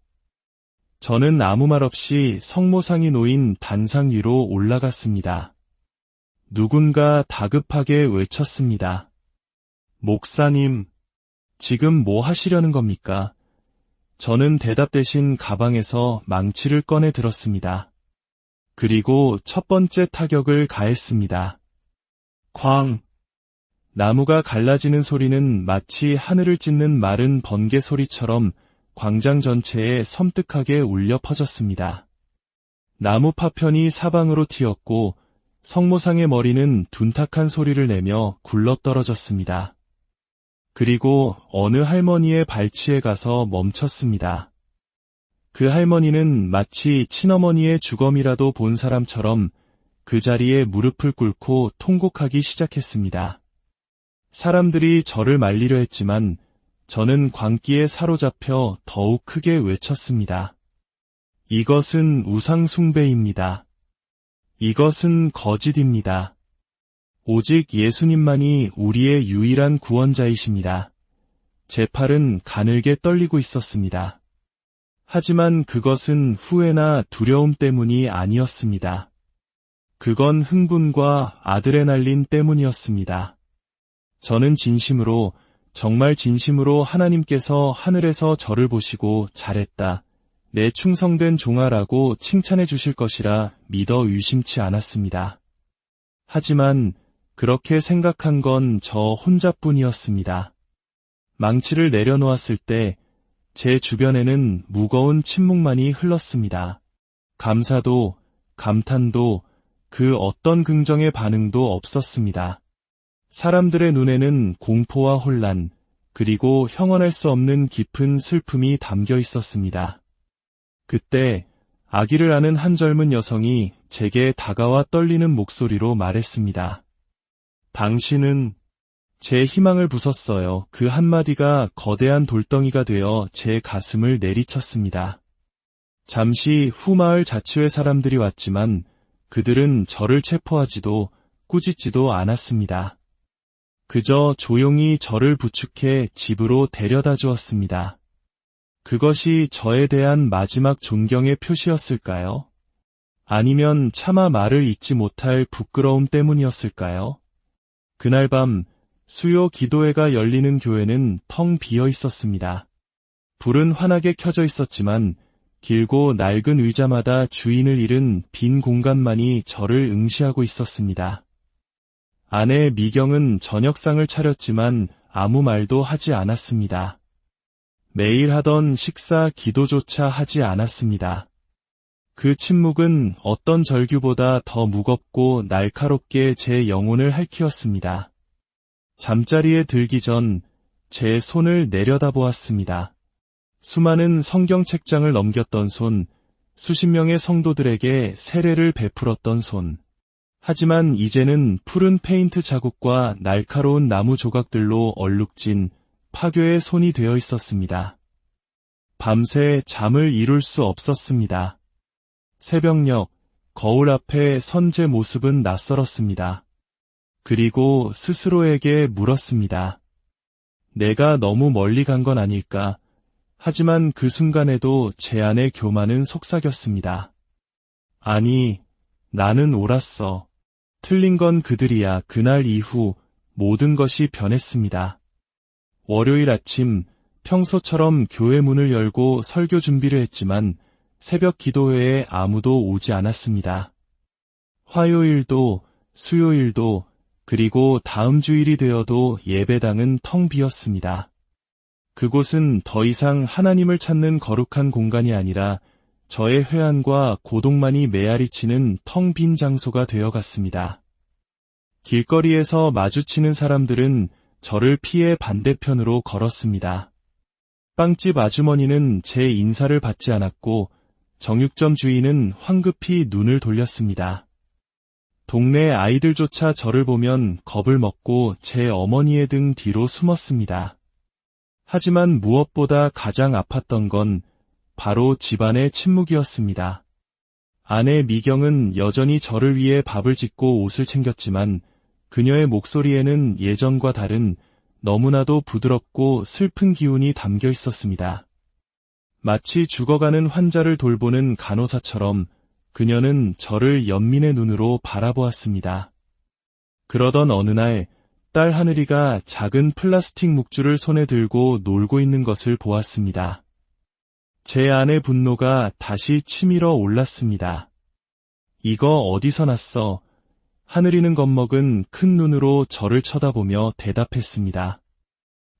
저는 아무 말 없이 성모상이 놓인 단상 위로 올라갔습니다. 누군가 다급하게 외쳤습니다. 목사님, 지금 뭐 하시려는 겁니까? 저는 대답 대신 가방에서 망치를 꺼내 들었습니다. 그리고 첫 번째 타격을 가했습니다. 쾅! 나무가 갈라지는 소리는 마치 하늘을 찢는 마른 번개 소리처럼 광장 전체에 섬뜩하게 울려 퍼졌습니다. 나무 파편이 사방으로 튀었고 성모상의 머리는 둔탁한 소리를 내며 굴러떨어졌습니다. 그리고 어느 할머니의 발치에 가서 멈췄습니다. 그 할머니는 마치 친어머니의 주검이라도 본 사람처럼 그 자리에 무릎을 꿇고 통곡하기 시작했습니다. 사람들이 저를 말리려 했지만 저는 광기에 사로잡혀 더욱 크게 외쳤습니다. 이것은 우상 숭배입니다. 이것은 거짓입니다. 오직 예수님만이 우리의 유일한 구원자이십니다. 제 팔은 가늘게 떨리고 있었습니다. 하지만 그것은 후회나 두려움 때문이 아니었습니다. 그건 흥분과 아드레날린 때문이었습니다. 저는 진심으로, 정말 진심으로 하나님께서 하늘에서 저를 보시고 잘했다, 내 충성된 종아라고 칭찬해 주실 것이라 믿어 의심치 않았습니다. 하지만 그렇게 생각한 건 저 혼자뿐이었습니다. 망치를 내려놓았을 때 제 주변에는 무거운 침묵만이 흘렀습니다. 감사도, 감탄도, 그 어떤 긍정의 반응도 없었습니다. 사람들의 눈에는 공포와 혼란, 그리고 형언할 수 없는 깊은 슬픔이 담겨 있었습니다. 그때 아기를 아는 한 젊은 여성이 제게 다가와 떨리는 목소리로 말했습니다. 당신은 제 희망을 부쉈어요. 그 한마디가 거대한 돌덩이가 되어 제 가슴을 내리쳤습니다. 잠시 후 마을 자치회 사람들이 왔지만 그들은 저를 체포하지도 꾸짖지도 않았습니다. 그저 조용히 저를 부축해 집으로 데려다 주었습니다. 그것이 저에 대한 마지막 존경의 표시였을까요? 아니면 차마 말을 잇지 못할 부끄러움 때문이었을까요? 그날 밤 수요 기도회가 열리는 교회는 텅 비어 있었습니다. 불은 환하게 켜져 있었지만 길고 낡은 의자마다 주인을 잃은 빈 공간만이 저를 응시하고 있었습니다. 아내 미경은 저녁상을 차렸지만 아무 말도 하지 않았습니다. 매일 하던 식사 기도조차 하지 않았습니다. 그 침묵은 어떤 절규보다 더 무겁고 날카롭게 제 영혼을 핥히었습니다. 잠자리에 들기 전 제 손을 내려다보았습니다. 수많은 성경 책장을 넘겼던 손, 수십 명의 성도들에게 세례를 베풀었던 손. 하지만 이제는 푸른 페인트 자국과 날카로운 나무 조각들로 얼룩진 파괴의 손이 되어 있었습니다. 밤새 잠을 이룰 수 없었습니다. 새벽녘 거울 앞에 선 제 모습은 낯설었습니다. 그리고 스스로에게 물었습니다. 내가 너무 멀리 간 건 아닐까? 하지만 그 순간에도 제 안의 교만은 속삭였습니다. 아니, 나는 옳았어. 틀린 건 그들이야. 그날 이후 모든 것이 변했습니다. 월요일 아침 평소처럼 교회 문을 열고 설교 준비를 했지만 새벽 기도회에 아무도 오지 않았습니다. 화요일도 수요일도 그리고 다음 주일이 되어도 예배당은 텅 비었습니다. 그곳은 더 이상 하나님을 찾는 거룩한 공간이 아니라 저의 회한과 고독만이 메아리치는 텅 빈 장소가 되어갔습니다. 길거리에서 마주치는 사람들은 저를 피해 반대편으로 걸었습니다. 빵집 아주머니는 제 인사를 받지 않았고 정육점 주인은 황급히 눈을 돌렸습니다. 동네 아이들조차 저를 보면 겁을 먹고 제 어머니의 등 뒤로 숨었습니다. 하지만 무엇보다 가장 아팠던 건 바로 집안의 침묵이었습니다. 아내 미경은 여전히 저를 위해 밥을 짓고 옷을 챙겼지만 그녀의 목소리에는 예전과 다른 너무나도 부드럽고 슬픈 기운이 담겨 있었습니다. 마치 죽어가는 환자를 돌보는 간호사처럼 그녀는 저를 연민의 눈으로 바라보았습니다. 그러던 어느 날 딸 하늘이가 작은 플라스틱 묵주를 손에 들고 놀고 있는 것을 보았습니다. 제 안의 분노가 다시 치밀어 올랐습니다. 이거 어디서 났어? 하늘이는 겁먹은 큰 눈으로 저를 쳐다보며 대답했습니다.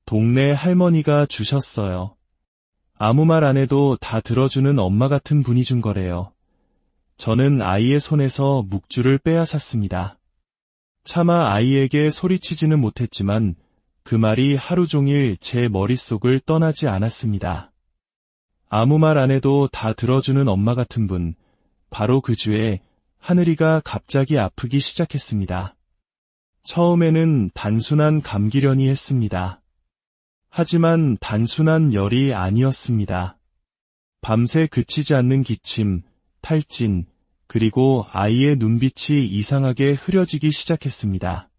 동네 할머니가 주셨어요. 아무 말 안 해도 다 들어주는 엄마 같은 분이 준 거래요. 저는 아이의 손에서 묵주를 빼앗았습니다. 차마 아이에게 소리치지는 못했지만 그 말이 하루 종일 제 머릿속을 떠나지 않았습니다. 아무 말 안 해도 다 들어주는 엄마 같은 분, 바로 그 주에 하늘이가 갑자기 아프기 시작했습니다. 처음에는 단순한 감기련이 했습니다. 하지만 단순한 열이 아니었습니다. 밤새 그치지 않는 기침, 탈진, 그리고 아이의 눈빛이 이상하게 흐려지기 시작했습니다.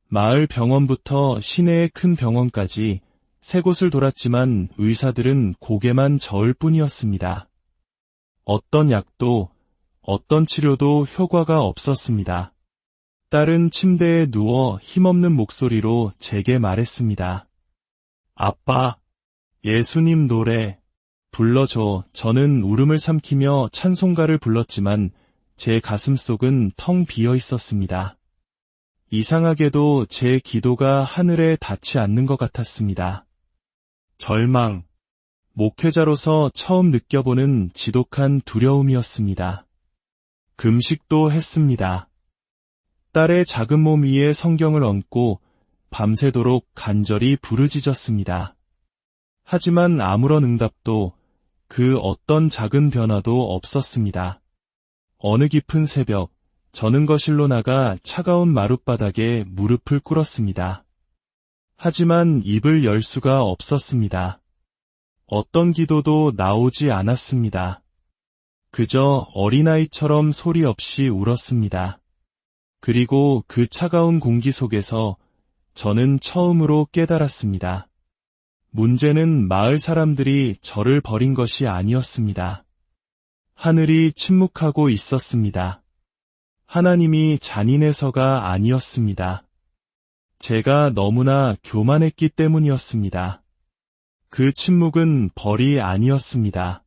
마을 병원부터 시내의 큰 병원까지 세 곳을 돌았지만 의사들은 고개만 저을 뿐이었습니다. 어떤 약도, 어떤 치료도 효과가 없었습니다. 딸은 침대에 누워 힘없는 목소리로 제게 말했습니다. 아빠, 예수님 노래 불러줘. 저는 울음을 삼키며 찬송가를 불렀지만 제 가슴속은 텅 비어 있었습니다. 이상하게도 제 기도가 하늘에 닿지 않는 것 같았습니다. 절망, 목회자로서 처음 느껴보는 지독한 두려움이었습니다. 금식도 했습니다. 딸의 작은 몸 위에 성경을 얹고 밤새도록 간절히 부르짖었습니다. 하지만 아무런 응답도 그 어떤 작은 변화도 없었습니다. 어느 깊은 새벽, 저는 거실로 나가 차가운 마룻바닥에 무릎을 꿇었습니다. 하지만 입을 열 수가 없었습니다. 어떤 기도도 나오지 않았습니다. 그저 어린아이처럼 소리 없이 울었습니다. 그리고 그 차가운 공기 속에서 저는 처음으로 깨달았습니다. 문제는 마을 사람들이 저를 버린 것이 아니었습니다. 하늘이 침묵하고 있었습니다. 하나님이 잔인해서가 아니었습니다. 제가 너무나 교만했기 때문이었습니다. 그 침묵은 벌이 아니었습니다.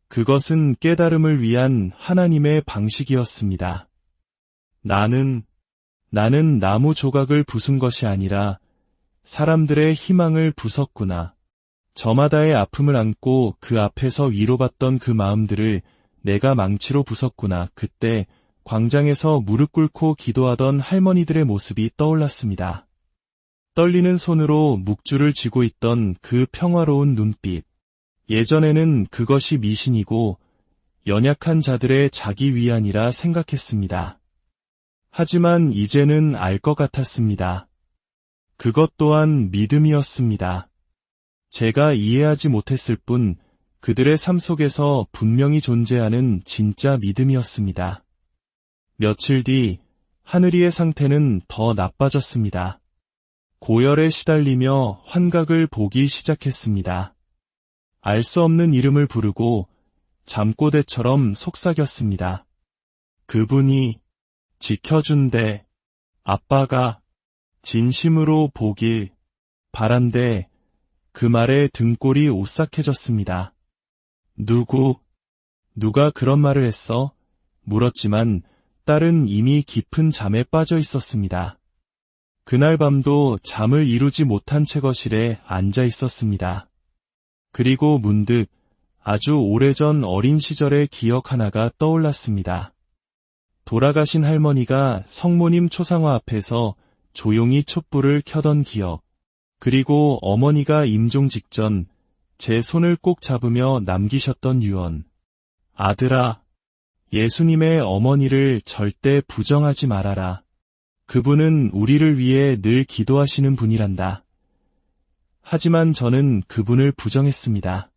그것은 깨달음을 위한 하나님의 방식이었습니다. 나는 나는 나무 조각을 부순 것이 아니라 사람들의 희망을 부쉈구나. 저마다의 아픔을 안고 그 앞에서 위로받던 그 마음들을 내가 망치로 부쉈구나. 그때 광장에서 무릎 꿇고 기도하던 할머니들의 모습이 떠올랐습니다. 떨리는 손으로 묵주를 쥐고 있던 그 평화로운 눈빛. 예전에는 그것이 미신이고 연약한 자들의 자기 위안이라 생각했습니다. 하지만 이제는 알 것 같았습니다. 그것 또한 믿음이었습니다. 제가 이해하지 못했을 뿐 그들의 삶 속에서 분명히 존재하는 진짜 믿음이었습니다. 며칠 뒤 하늘이의 상태는 더 나빠졌습니다. 고열에 시달리며 환각을 보기 시작했습니다. 알 수 없는 이름을 부르고 잠꼬대처럼 속삭였습니다. 그분이 지켜준대. 아빠가 진심으로 보길 바란대. 그 말에 등골이 오싹해졌습니다. 누가 그런 말을 했어? 물었지만 딸은 이미 깊은 잠에 빠져 있었습니다. 그날 밤도 잠을 이루지 못한 채 거실에 앉아 있었습니다. 그리고 문득 아주 오래전 어린 시절의 기억 하나가 떠올랐습니다. 돌아가신 할머니가 성모님 초상화 앞에서 조용히 촛불을 켜던 기억, 그리고 어머니가 임종 직전 제 손을 꼭 잡으며 남기셨던 유언. 아들아, 예수님의 어머니를 절대 부정하지 말아라. 그분은 우리를 위해 늘 기도하시는 분이란다. 하지만 저는 그분을 부정했습니다.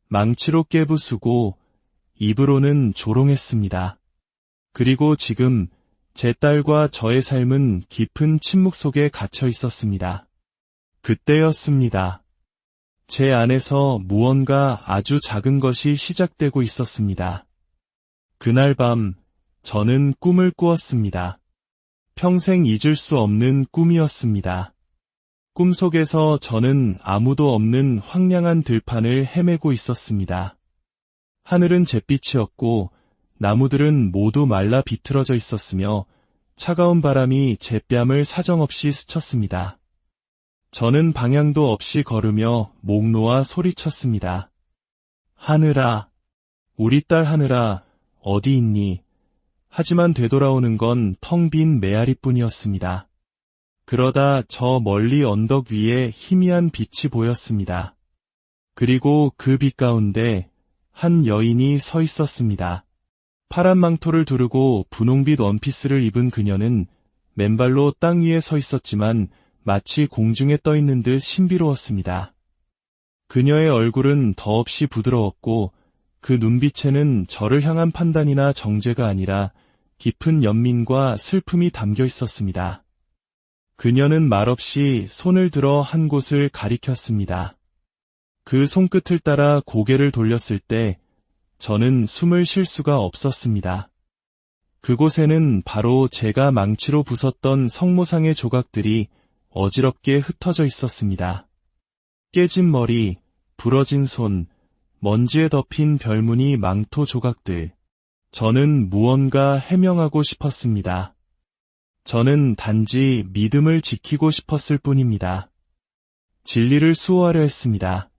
망치로 깨부수고 입으로는 조롱했습니다. 그리고 지금 제 딸과 저의 삶은 깊은 침묵 속에 갇혀 있었습니다. 그때였습니다. 제 안에서 무언가 아주 작은 것이 시작되고 있었습니다. 그날 밤 저는 꿈을 꾸었습니다. 평생 잊을 수 없는 꿈이었습니다. 꿈속에서 저는 아무도 없는 황량한 들판을 헤매고 있었습니다. 하늘은 잿빛이었고 나무들은 모두 말라 비틀어져 있었으며 차가운 바람이 제 뺨을 사정없이 스쳤습니다. 저는 방향도 없이 걸으며 목 놓아 소리쳤습니다. 하늘아, 우리 딸 하늘아, 어디 있니? 하지만 되돌아오는 건 텅 빈 메아리뿐이었습니다. 그러다 저 멀리 언덕 위에 희미한 빛이 보였습니다. 그리고 그 빛 가운데 한 여인이 서 있었습니다. 파란 망토를 두르고 분홍빛 원피스를 입은 그녀는 맨발로 땅 위에 서 있었지만 마치 공중에 떠 있는 듯 신비로웠습니다. 그녀의 얼굴은 더없이 부드러웠고 그 눈빛에는 저를 향한 판단이나 정죄가 아니라 깊은 연민과 슬픔이 담겨 있었습니다. 그녀는 말없이 손을 들어 한 곳을 가리켰습니다. 그 손끝을 따라 고개를 돌렸을 때 저는 숨을 쉴 수가 없었습니다. 그곳에는 바로 제가 망치로 부쉈던 성모상의 조각들이 어지럽게 흩어져 있었습니다. 깨진 머리, 부러진 손, 먼지에 덮인 별무늬 망토 조각들. 저는 무언가 해명하고 싶었습니다. 저는 단지 믿음을 지키고 싶었을 뿐입니다. 진리를 수호하려 했습니다.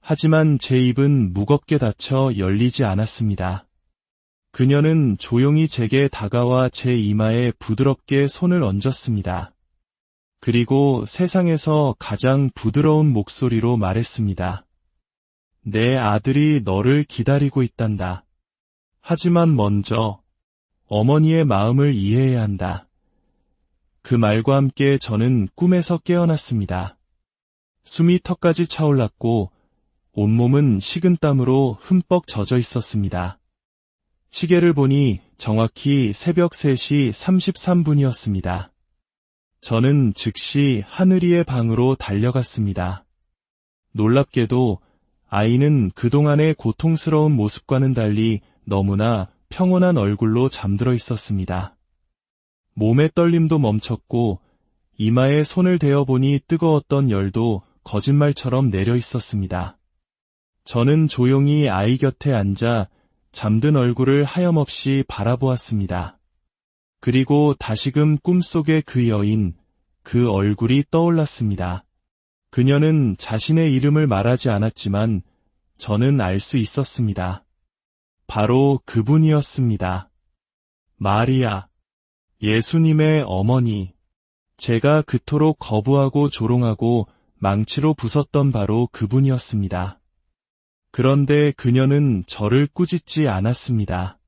하지만 제 입은 무겁게 닫혀 열리지 않았습니다. 그녀는 조용히 제게 다가와 제 이마에 부드럽게 손을 얹었습니다. 그리고 세상에서 가장 부드러운 목소리로 말했습니다. 내 아들이 너를 기다리고 있단다. 하지만 먼저 어머니의 마음을 이해해야 한다. 그 말과 함께 저는 꿈에서 깨어났습니다. 숨이 턱까지 차올랐고 온몸은 식은땀으로 흠뻑 젖어 있었습니다. 시계를 보니 정확히 새벽 3시 33분이었습니다. 저는 즉시 하늘이의 방으로 달려갔습니다. 놀랍게도 아이는 그동안의 고통스러운 모습과는 달리 너무나 평온한 얼굴로 잠들어 있었습니다. 몸의 떨림도 멈췄고 이마에 손을 대어보니 뜨거웠던 열도 거짓말처럼 내려 있었습니다. 저는 조용히 아이 곁에 앉아 잠든 얼굴을 하염없이 바라보았습니다. 그리고 다시금 꿈속의 그 여인, 그 얼굴이 떠올랐습니다. 그녀는 자신의 이름을 말하지 않았지만 저는 알 수 있었습니다. 바로 그분이었습니다. 마리아, 예수님의 어머니. 제가 그토록 거부하고 조롱하고 망치로 부쉈던 바로 그분이었습니다. 그런데 그녀는 저를 꾸짖지 않았습니다.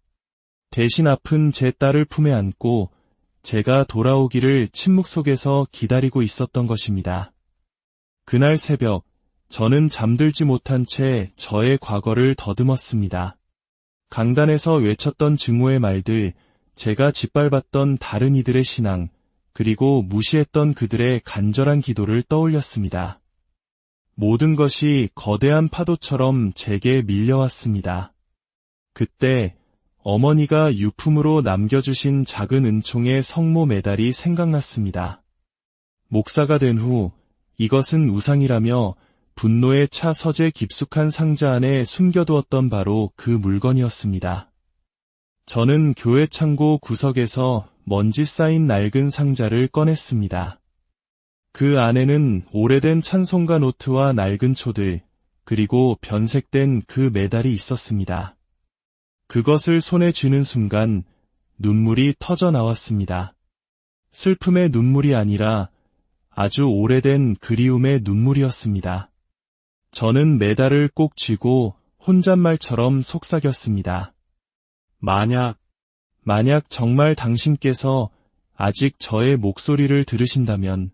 대신 아픈 제 딸을 품에 안고 제가 돌아오기를 침묵 속에서 기다리고 있었던 것입니다. 그날 새벽, 저는 잠들지 못한 채 저의 과거를 더듬었습니다. 강단에서 외쳤던 증오의 말들, 제가 짓밟았던 다른 이들의 신앙, 그리고 무시했던 그들의 간절한 기도를 떠올렸습니다. 모든 것이 거대한 파도처럼 제게 밀려왔습니다. 그때 어머니가 유품으로 남겨주신 작은 은총의 성모 메달이 생각났습니다. 목사가 된 후 이것은 우상이라며 분노에 차 서재 깊숙한 상자 안에 숨겨두었던 바로 그 물건이었습니다. 저는 교회 창고 구석에서 먼지 쌓인 낡은 상자를 꺼냈습니다. 그 안에는 오래된 찬송가 노트와 낡은 초들, 그리고 변색된 그 메달이 있었습니다. 그것을 손에 쥐는 순간 눈물이 터져 나왔습니다. 슬픔의 눈물이 아니라 아주 오래된 그리움의 눈물이었습니다. 저는 메달을 꼭 쥐고 혼잣말처럼 속삭였습니다. 만약 정말 당신께서 아직 저의 목소리를 들으신다면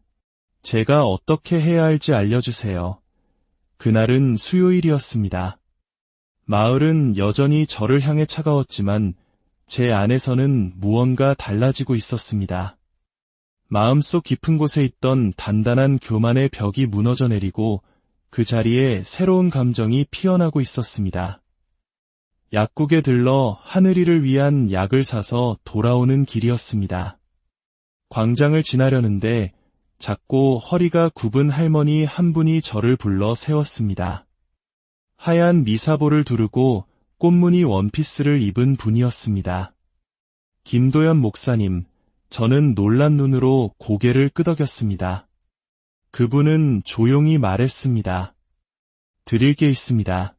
제가 어떻게 해야 할지 알려주세요. 그날은 수요일이었습니다. 마을은 여전히 저를 향해 차가웠지만 제 안에서는 무언가 달라지고 있었습니다. 마음속 깊은 곳에 있던 단단한 교만의 벽이 무너져 내리고 그 자리에 새로운 감정이 피어나고 있었습니다. 약국에 들러 하늘이를 위한 약을 사서 돌아오는 길이었습니다. 광장을 지나려는데 작고 허리가 굽은 할머니 한 분이 저를 불러 세웠습니다. 하얀 미사보를 두르고 꽃무늬 원피스를 입은 분이었습니다. 김도연 목사님, 저는 놀란 눈으로 고개를 끄덕였습니다. 그분은 조용히 말했습니다. 드릴 게 있습니다.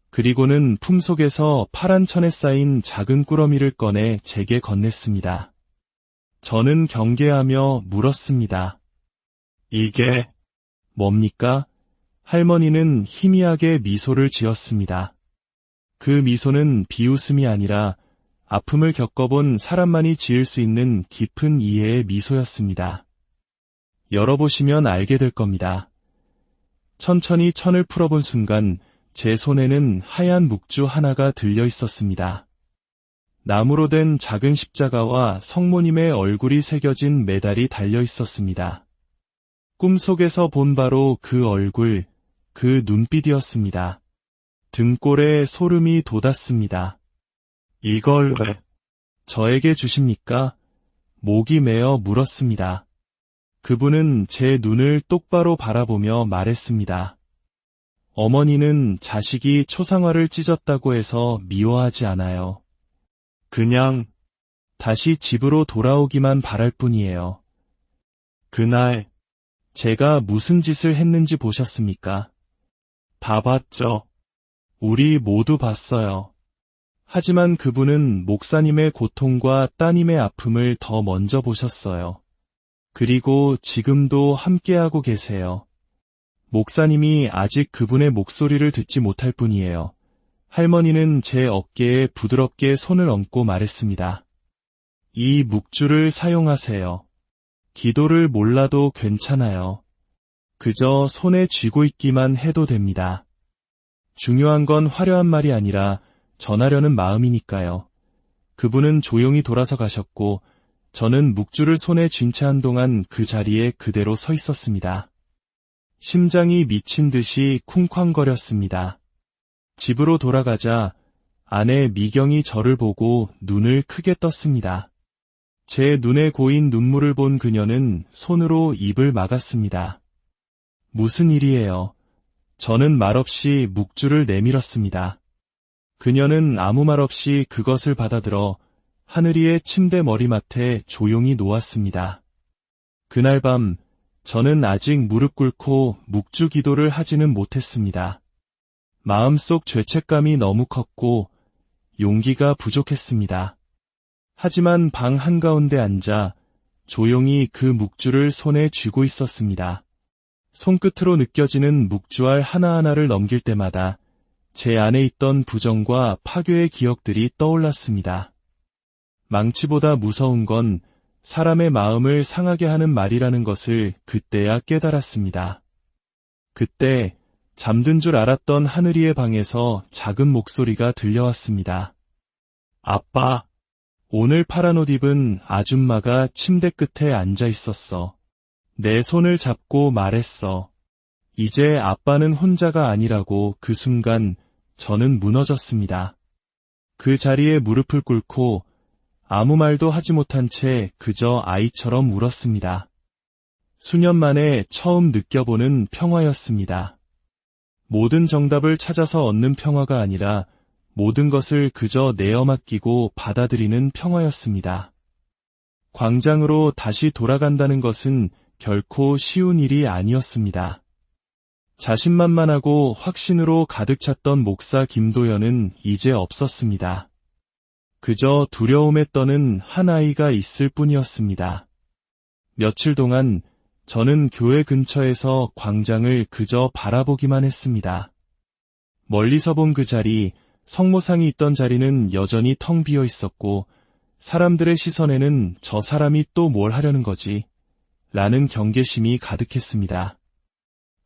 그리고는 품속에서 파란 천에 쌓인 작은 꾸러미를 꺼내 제게 건넸습니다. 저는 경계하며 물었습니다. 이게 뭡니까? 할머니는 희미하게 미소를 지었습니다. 그 미소는 비웃음이 아니라 아픔을 겪어본 사람만이 지을 수 있는 깊은 이해의 미소였습니다. 열어보시면 알게 될 겁니다. 천천히 천을 풀어본 순간 제 손에는 하얀 묵주 하나가 들려 있었습니다. 나무로 된 작은 십자가와 성모님의 얼굴이 새겨진 메달이 달려 있었습니다. 꿈속에서 본 바로 그 얼굴, 그 눈빛이었습니다. 등골에 소름이 돋았습니다. 이걸 왜 저에게 주십니까? 목이 메어 물었습니다. 그분은 제 눈을 똑바로 바라보며 말했습니다. 어머니는 자식이 초상화를 찢었다고 해서 미워하지 않아요. 그냥 다시 집으로 돌아오기만 바랄 뿐이에요. 그날 제가 무슨 짓을 했는지 보셨습니까? 다 봤죠. 우리 모두 봤어요. 하지만 그분은 목사님의 고통과 따님의 아픔을 더 먼저 보셨어요. 그리고 지금도 함께하고 계세요. 목사님이 아직 그분의 목소리를 듣지 못할 뿐이에요. 할머니는 제 어깨에 부드럽게 손을 얹고 말했습니다. 이 묵주를 사용하세요. 기도를 몰라도 괜찮아요. 그저 손에 쥐고 있기만 해도 됩니다. 중요한 건 화려한 말이 아니라 전하려는 마음이니까요. 그분은 조용히 돌아서 가셨고 저는 묵주를 손에 쥔 채 한동안 그 자리에 그대로 서 있었습니다. 심장이 미친 듯이 쿵쾅거렸습니다. 집으로 돌아가자 아내 미경이 저를 보고 눈을 크게 떴습니다. 제 눈에 고인 눈물을 본 그녀는 손으로 입을 막았습니다. 무슨 일이에요? 저는 말없이 묵주를 내밀었습니다. 그녀는 아무 말 없이 그것을 받아들어 하늘이의 침대 머리맡에 조용히 놓았습니다. 그날 밤 저는 아직 무릎 꿇고 묵주 기도를 하지는 못했습니다. 마음속 죄책감이 너무 컸고 용기가 부족했습니다. 하지만 방 한가운데 앉아 조용히 그 묵주를 손에 쥐고 있었습니다. 손끝으로 느껴지는 묵주알 하나하나를 넘길 때마다 제 안에 있던 부정과 파괴의 기억들이 떠올랐습니다. 망치보다 무서운 건 사람의 마음을 상하게 하는 말이라는 것을 그때야 깨달았습니다. 그때 잠든 줄 알았던 하늘이의 방에서 작은 목소리가 들려왔습니다. 아빠, 오늘 파란 옷 입은 아줌마가 침대 끝에 앉아 있었어. 내 손을 잡고 말했어. 이제 아빠는 혼자가 아니라고. 그 순간 저는 무너졌습니다. 그 자리에 무릎을 꿇고 아무 말도 하지 못한 채 그저 아이처럼 울었습니다. 수년 만에 처음 느껴보는 평화였습니다. 모든 정답을 찾아서 얻는 평화가 아니라 모든 것을 그저 내어 맡기고 받아들이는 평화였습니다. 광장으로 다시 돌아간다는 것은 결코 쉬운 일이 아니었습니다. 자신만만하고 확신으로 가득 찼던 목사 김도연은 이제 없었습니다. 그저 두려움에 떠는 한 아이가 있을 뿐이었습니다. 며칠 동안 저는 교회 근처에서 광장을 그저 바라보기만 했습니다. 멀리서 본 그 자리, 성모상이 있던 자리는 여전히 텅 비어 있었고 사람들의 시선에는 저 사람이 또 뭘 하려는 거지? 라는 경계심이 가득했습니다.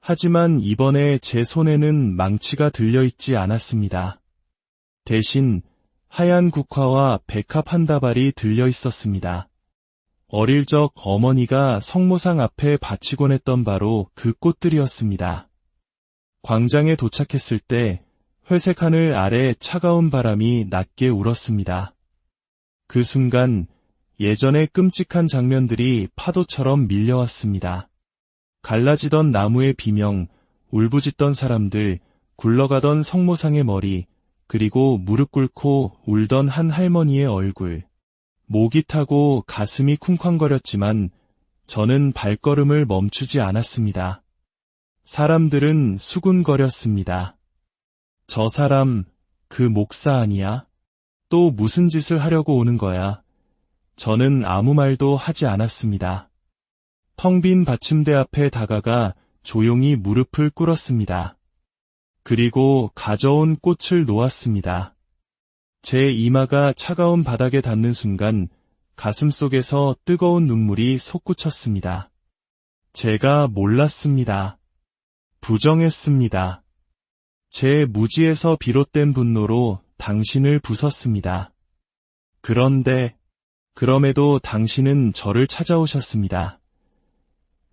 하지만 이번에 제 손에는 망치가 들려있지 않았습니다. 대신 하얀 국화와 백합 한 다발이 들려있었습니다. 어릴 적 어머니가 성모상 앞에 바치곤 했던 바로 그 꽃들이었습니다. 광장에 도착했을 때 회색 하늘 아래 차가운 바람이 낮게 울었습니다. 그 순간 예전의 끔찍한 장면들이 파도처럼 밀려왔습니다. 갈라지던 나무의 비명, 울부짖던 사람들, 굴러가던 성모상의 머리, 그리고 무릎 꿇고 울던 한 할머니의 얼굴. 목이 타고 가슴이 쿵쾅거렸지만 저는 발걸음을 멈추지 않았습니다. 사람들은 수군거렸습니다. 저 사람, 그 목사 아니야? 또 무슨 짓을 하려고 오는 거야? 저는 아무 말도 하지 않았습니다. 텅 빈 받침대 앞에 다가가 조용히 무릎을 꿇었습니다. 그리고 가져온 꽃을 놓았습니다. 제 이마가 차가운 바닥에 닿는 순간 가슴속에서 뜨거운 눈물이 솟구쳤습니다. 제가 몰랐습니다. 부정했습니다. 제 무지에서 비롯된 분노로 당신을 부쉈습니다. 그럼에도 당신은 저를 찾아오셨습니다.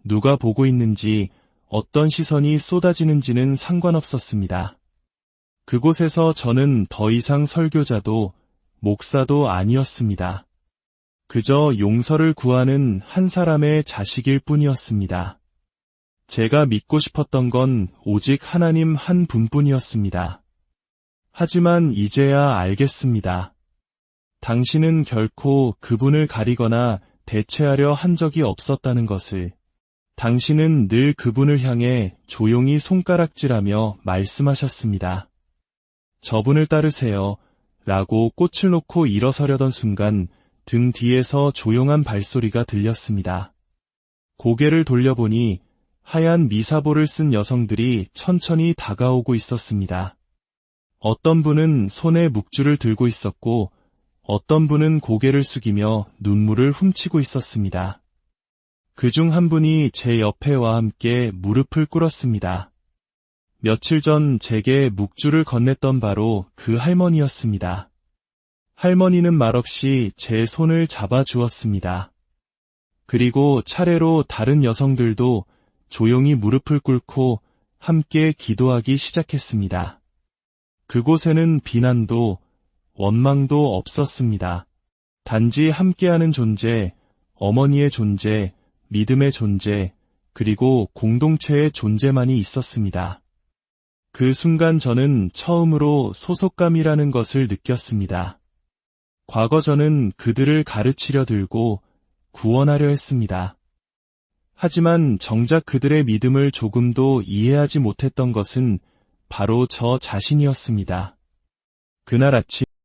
누가 보고 있는지, 어떤 시선이 쏟아지는지는 상관없었습니다. 그곳에서 저는 더 이상 설교자도 목사도 아니었습니다. 그저 용서를 구하는 한 사람의 자식일 뿐이었습니다. 제가 믿고 싶었던 건 오직 하나님 한 분뿐이었습니다. 하지만 이제야 알겠습니다. 당신은 결코 그분을 가리거나 대체하려 한 적이 없었다는 것을. 당신은 늘 그분을 향해 조용히 손가락질하며 말씀하셨습니다. 저분을 따르세요. 라고 꽃을 놓고 일어서려던 순간 등 뒤에서 조용한 발소리가 들렸습니다. 고개를 돌려보니 하얀 미사보를 쓴 여성들이 천천히 다가오고 있었습니다. 어떤 분은 손에 묵주를 들고 있었고 어떤 분은 고개를 숙이며 눈물을 훔치고 있었습니다. 그중 한 분이 제 옆에와 함께 무릎을 꿇었습니다. 며칠 전 제게 묵주를 건넸던 바로 그 할머니였습니다. 할머니는 말없이 제 손을 잡아주었습니다. 그리고 차례로 다른 여성들도 조용히 무릎을 꿇고 함께 기도하기 시작했습니다. 그곳에는 비난도 원망도 없었습니다. 단지 함께하는 존재, 어머니의 존재, 믿음의 존재, 그리고 공동체의 존재만이 있었습니다. 그 순간 저는 처음으로 소속감이라는 것을 느꼈습니다. 과거 저는 그들을 가르치려 들고 구원하려 했습니다. 하지만 정작 그들의 믿음을 조금도 이해하지 못했던 것은 바로 저 자신이었습니다. 그날 아침